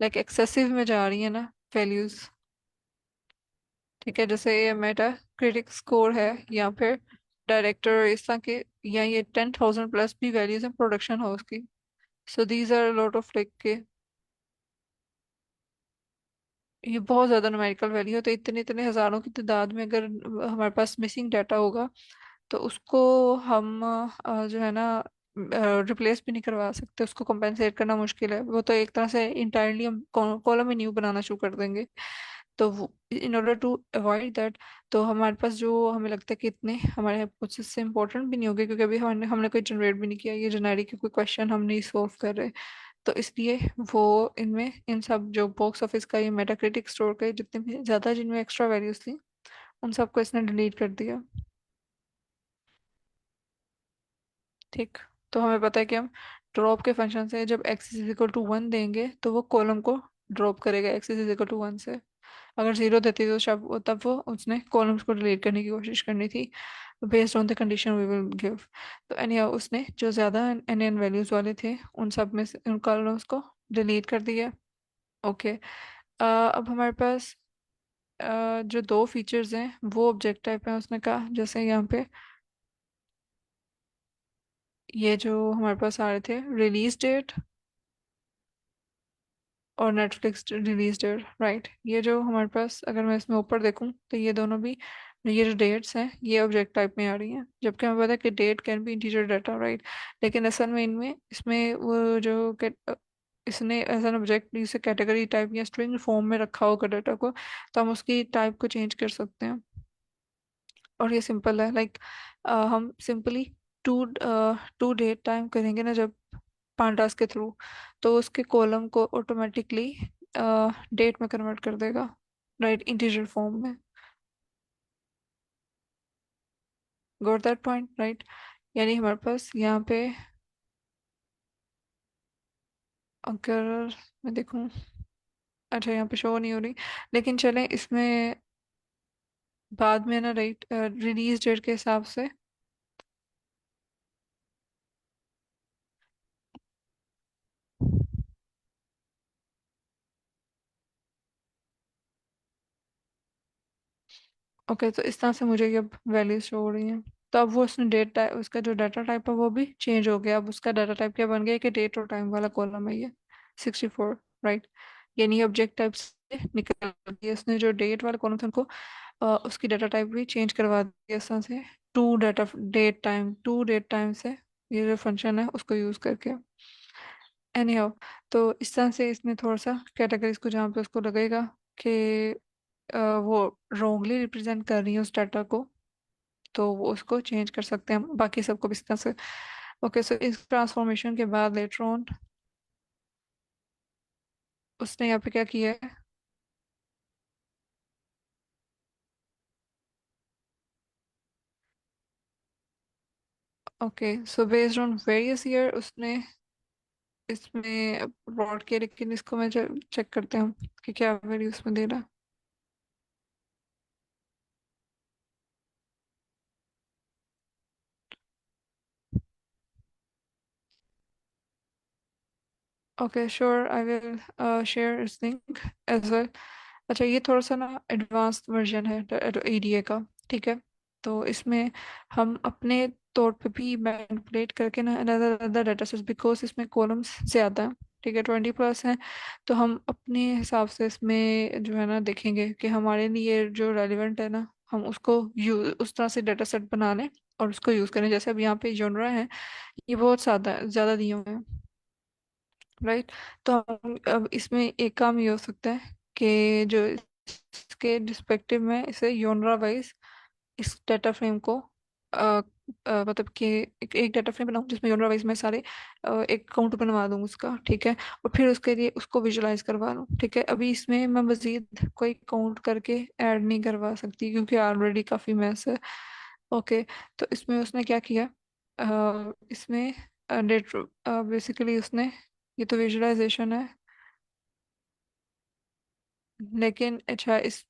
लाइक एक्सेसिव में जा रही है ना वैल्यूज। ठीक है, जैसे ये मेटा क्रिटिक स्कोर है या फिर डायरेक्टर इस तरह के, या ये 10,000 प्लस भी वैल्यूज हैं प्रोडक्शन हाउस की। So these are lot of like के, ये बहुत ज्यादा न्यूमेरिकल वैल्यू है। तो इतने इतने हजारों की तादाद में अगर हमारे पास मिसिंग डाटा होगा तो उसको हम जो है ना रिप्लेस भी नहीं करवा सकते, उसको कंपेंसेट करना मुश्किल है। वो तो एक तरह से इंटायरली हम कॉलम ही न्यू बनाना शुरू कर देंगे। तो in order to avoid that, तो हमारे पास जो हमें लगता है कि इतने हमारे हाइपोथेसिस से इंपॉर्टेंट भी नहीं होगे, क्योंकि अभी हमने हमने कोई जनरेट भी नहीं किया, ये जेनेरिक कोई क्वेश्चन हम नहीं सॉल्व कर रहे। तो इसलिए वो इनमें इन सब जो बॉक्स ऑफिस का, ये मेटाक्रिटिक स्टोर का, ये जितने भी ज्यादा जिनमें एक्स्ट्रा वैल्यूज थी उन सबको इसने डिलीट कर दिया। ठीक। तो हमें पता है कि हम ड्रॉप के फंक्शन से जब x इज इक्वल टू 1 देंगे तो वो कॉलम को ड्रॉप करेगा x इज इक्वल टू 1 से। अगर 0 देती तो तब वो उसने कॉलम्स को डिलीट करने की कोशिश करनी थी, based on the condition we will give. तो एनी उसने जो ज़्यादा एन एन वैल्यूज़ वाले थे उन सब में से उन कॉलम्स को डिलीट कर दिया। ओके। अब हमारे पास जो दो फीचर्स हैं वो ऑब्जेक्ट टाइप है, उसने कहा जैसे यहाँ पे ये जो हमारे पास आ रहे थे रिलीज डेट और नेटफ्लिक्स रिलीज डेट, राइट। ये जो हमारे पास अगर मैं इसमें ऊपर देखूं तो ये दोनों भी, ये जो डेट्स हैं ये ऑब्जेक्ट टाइप में आ रही हैं, जबकि हमें पता है कि date can be integer data, right. लेकिन असल में इनमें इसमें वो जो इसने एज एन ऑब्जेक्ट इसे कैटेगरी टाइप या स्ट्रिंग फॉर्म में रखा होगा डाटा को, तो हम उसकी टाइप को चेंज कर सकते हैं। और ये सिंपल है, लाइक हम simply to to date time करेंगे ना जब पांडास के थ्रू, तो उसके कॉलम को ऑटोमेटिकली डेट में कन्वर्ट कर देगा, राइट, इंटीजर फॉर्म में। Got that point, right. यानी हमारे पास यहाँ पे अगर मैं देखूँ, अच्छा यहाँ पे शो नहीं हो रही, लेकिन चलें इसमें बाद में ना, राइट, रिलीज डेट के हिसाब से। ओके, तो इस तरह से मुझे ये वैल्यूज शो हो रही हैं। तो अब वो उसने डेट टाइप, उसका जो डाटा टाइप है वो भी चेंज हो गया। अब उसका डाटा टाइप क्या बन गया कि डेट और टाइम वाला कॉलम है ये 64, राइट। यानी ऑब्जेक्ट टाइप से निकल गया, उसने जो डेट वाले कॉलम थे उनको उसकी डाटा टाइप भी चेंज करवा दिया इस तरह से, टू डेट टाइम से, ये जो फंक्शन है उसको यूज करके। एनी हाउ, तो इस तरह से इसने थोड़ा सा कैटेगरीज को जहाँ पे उसको लगेगा कि वो रॉन्गली रिप्रेजेंट कर रही है उस डाटा को, तो वो उसको चेंज कर सकते हैं हम, बाकी सबको भी इस तरह से। ओके, सो इस ट्रांसफॉर्मेशन के बाद लेटर ऑन उसने यहाँ पे क्या किया है। Okay, so based on various year उसने इसमें प्लॉट किया, लेकिन इसको मैं चेक करते हैं हम कि क्या वैल्यू उसमें दे रहा है। Okay sure, I will share इस लिंक एज वेल। अच्छा, ये थोड़ा सा ना एडवांस्ड वर्जन है ईडीए का। ठीक है, तो इसमें हम अपने तौर पे भी मैनिपुलेट करके ना other other data sets, because इसमें कॉलम्स ज़्यादा हैं, ठीक है, 20 प्लस हैं। तो हम अपने हिसाब से इसमें जो है ना देखेंगे कि हमारे लिए जो रेलिवेंट है ना, हम उसको उस तरह से डाटा सेट बना लें और उसको यूज़ करें। जैसे अब यहाँ पे जॉनरा है, ये बहुत सादा ज़्यादा दिए हुए हैं, राइट। तो हम अब इसमें एक काम ये हो सकता है कि जो इसके डिस्पेक्टिव में इसे योनरा वाइज इस डाटा फ्रेम को मतलब कि एक डाटा फ्रेम बनाऊं जिसमें योनरा वाइज मैं सारे एक काउंट बनवा दूं उसका, ठीक है। और फिर उसके लिए उसको विजुलाइज करवा लूं, ठीक है। अभी इसमें मैं मजीद कोई काउंट करके ऐड नहीं करवा सकती क्योंकि ऑलरेडी काफ़ी मैस है। ओके, तो इसमें उसने क्या किया, इसमें डेट बेसिकली उसने, ये तो विजुअलाइजेशन है, लेकिन अच्छा इस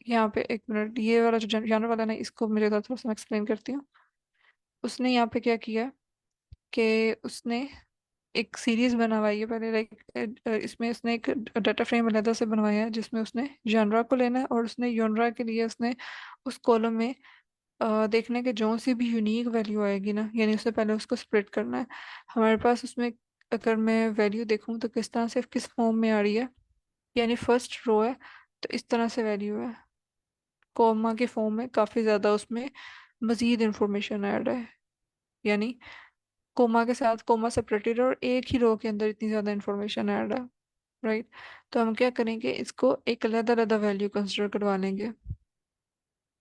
यहाँ पे एक मिनट, ये वाला जो जानवर वाला ना, इसको मुझे थोड़ा सा एक्सप्लेन करती हूँ। उसने यहाँ पे क्या किया कि उसने एक सीरीज बनवाई है पहले, लाइक इसमें उसने एक डाटा फ्रेम अलग से बनवाया है जिसमें उसने जॉनरा को लेना है, और उसने जॉनरा के लिए उसने उस कॉलम में देखने के जो सी भी यूनिक वैल्यू आएगी ना, यानी उससे पहले उसको स्प्लिट करना है हमारे पास उसमें। अगर मैं वैल्यू देखूं तो किस तरह से, किस फॉर्म में आ रही है, यानी फर्स्ट रो है तो इस तरह से वैल्यू है, कॉमा के फॉर्म में काफ़ी ज़्यादा उसमें मज़ीद इंफॉर्मेशन ऐड है, यानी कोमा के साथ कोमा सेपरेटेड और एक ही रो के अंदर इतनी ज़्यादा इंफॉर्मेशन ऐड है, राइट। तो हम क्या करेंगे, इसको एक अलग अलग वैल्यू कंसिडर करवा लेंगे,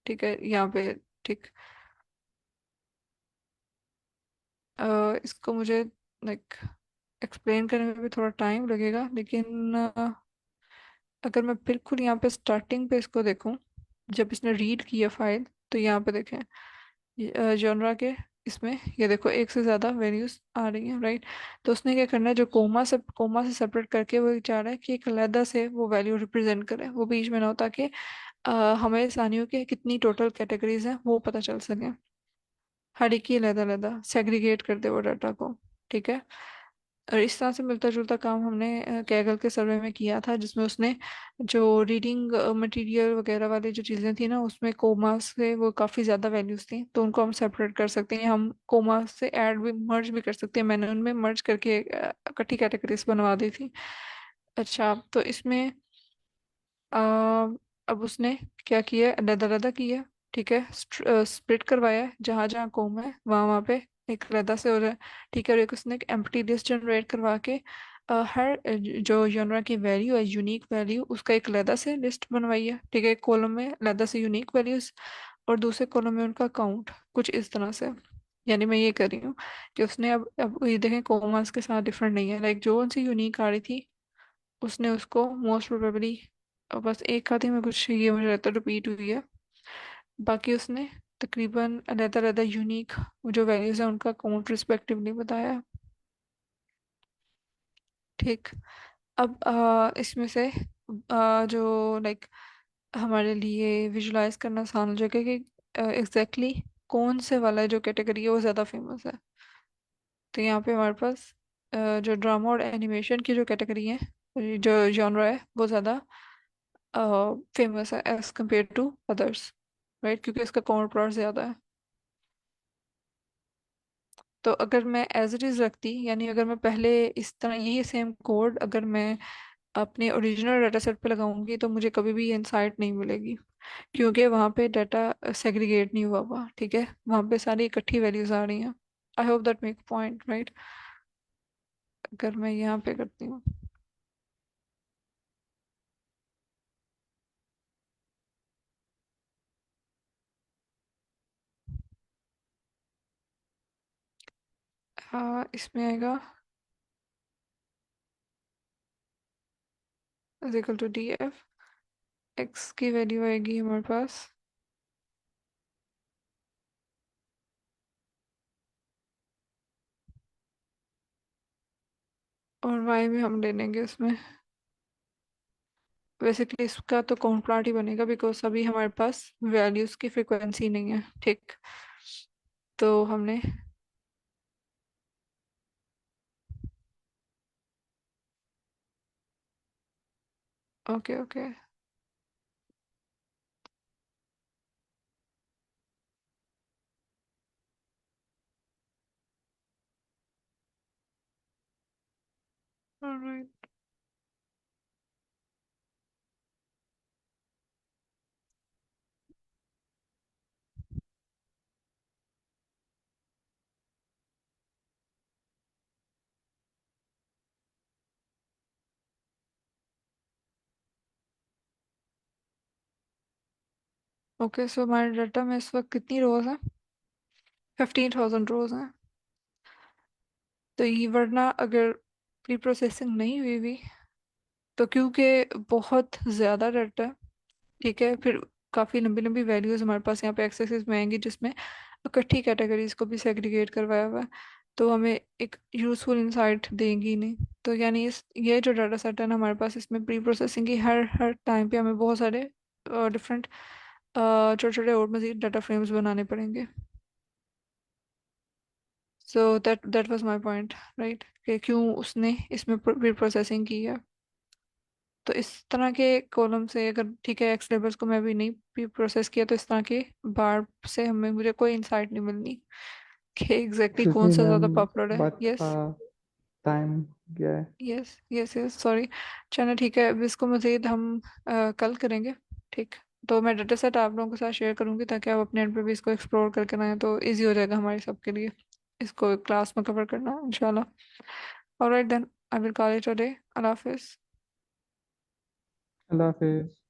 ठीक है यहाँ पे। ठीक, इसको मुझे लाइक एक्सप्लेन करने में भी थोड़ा टाइम लगेगा, लेकिन अगर मैं बिल्कुल यहाँ पे स्टार्टिंग पे इसको देखूँ, जब इसने रीड किया फाइल, तो यहाँ पे देखें जॉनरा के इसमें ये देखो एक से ज़्यादा वैल्यूज आ रही हैं, राइट। तो उसने क्या करना है, जो कोमा से सेपरेट करके वो चाह रहा है कि एक अलहदा से वो वैल्यू रिप्रेजेंट करे, वो बीच में ना हो, ताकि हमें सानियों के कितनी टोटल कैटेगरीज हैं वो पता चल सके, हर एक की अलहदा अलहदा सेग्रीगेट कर दे वो डाटा को, ठीक है। और इस तरह से मिलता जुलता काम हमने कैगल के सर्वे में किया था, जिसमें उसने जो रीडिंग मटेरियल वगैरह वाली जो चीज़ें थी ना, उसमें कोमा से वो काफ़ी ज़्यादा वैल्यूज़ थी, तो उनको हम सेपरेट कर सकते हैं, हम कोमा से ऐड भी मर्ज भी कर सकते हैं, मैंने उनमें मर्ज करके इकट्ठी कैटेगरीज बनवा दी थी। अच्छा, तो इसमें आ, अब उसने क्या किया, अलग अलग किया, ठीक है, स्प्लिट करवाया है, जहाँ जहाँ कोम है वहाँ वहाँ पे एक अलग से हो रहा है, ठीक है। और एक उसने एक एम्प्टी लिस्ट जनरेट करवा के हर जो जॉनरा की वैल्यू है, यूनिक वैल्यू, उसका एक अलग से लिस्ट बनवाई है, ठीक है, एक कॉलम में अलग से यूनिक वैल्यूज और दूसरे कॉलम में उनका काउंट, कुछ इस तरह से। यानी मैं ये कर रही हूँ कि उसने अब ये देखें कोमास के साथ डिफरेंट नहीं है, लाइक जो उनसे यूनिक आ रही थी उसने उसको मोस्ट प्रोबेबली बस एक आधी में कुछ ये मुझे लगता है रिपीट हुई है, बाकी उसने तकरीबन अलग अलग यूनिक जो वैल्यूज है उनका काउंट रिस्पेक्टिवली बताया, ठीक। अब इसमें से जो लाइक हमारे लिए विजुलाइज करना आसान हो जाएगा कि एग्जैक्टली कौन से वाला जो कैटेगरी है वो ज़्यादा फेमस है। तो यहाँ पे हमारे पास जो ड्रामा और एनिमेशन की जो कैटेगरी है, जो जॉनरा है, वो ज़्यादा फेमस है as compare to others, right, क्योंकि इसका कॉन्ट्रास्ट ज़्यादा है। तो अगर मैं एज इट इज़ रखती, यानी अगर मैं पहले इस तरह यही सेम कोड अगर मैं अपने ओरिजिनल डाटा सेट पे लगाऊंगी, तो मुझे कभी भी इनसाइट नहीं मिलेगी, क्योंकि वहाँ पे डाटा सेग्रीगेट नहीं हुआ, ठीक है, वहाँ पे सारी इकट्ठी वैल्यूज आ रही हैं। I hope that make point, right. अगर मैं यहाँ पे करती हूँ, इसमें आएगा is equal to D F, X की वैल्यू आएगी हमारे पास, और वाई में हम ले लेंगे उसमें, बेसिकली इसका तो काउंट प्लाट ही बनेगा, बिकॉज अभी हमारे पास वैल्यूज की फ्रिक्वेंसी नहीं है, ठीक। तो हमने ओके ओके, ऑलराइट। ओके, सो हमारे डाटा में इस वक्त कितनी रोज हैं, 15,000 रोज हैं। तो ये वरना अगर प्री प्रोसेसिंग नहीं हुई हुई, तो क्योंकि बहुत ज़्यादा डाटा है, ठीक है, फिर काफ़ी लंबी लंबी वैल्यूज़ हमारे पास यहाँ पे एक्सेसेस में आएंगी, जिसमें इकट्ठी कैटेगरीज को भी सेग्रीगेट करवाया हुआ है, तो हमें एक यूज़फुल इंसाइट देंगी नहीं। तो यानी इस ये जो डाटा सेट है ना हमारे पास, इसमें प्री प्रोसेसिंग की हर हर टाइम पे हमें बहुत सारे डिफरेंट छोटे छोटे और मज़ीद डाटा फ्रेम्स बनाने पड़ेंगे। So that was my point, right, कि क्यों उसने इसमें प्री प्रोसेसिंग की है। तो इस तरह के कॉलम से अगर ठीक है एक्स लेबल्स को मैं भी नहीं प्री प्रोसेस किया तो इस तरह के बार से हमें मुझे कोई इंसाइट नहीं मिलनी कि एग्जैक्टली एक्सक्यूज कौन मी सा मैम, ज़्यादा पॉपुलर है। बट यस टाइम गया है। Yes yes yes sorry. चलो ठीक है, अब इसको मज़ीद हम कल करेंगे। ठीक, तो मैं डाटा सेट आप लोगों के साथ शेयर करूंगी ताकि आप अपने एंड पे भी इसको एक्सप्लोर करके ना आए, तो इजी हो जाएगा हमारे सबके लिए इसको क्लास में कवर करना इंशाल्लाह। Alright then, I will call it a day. अल्लाह हाफिज़। अल्लाह हाफिज।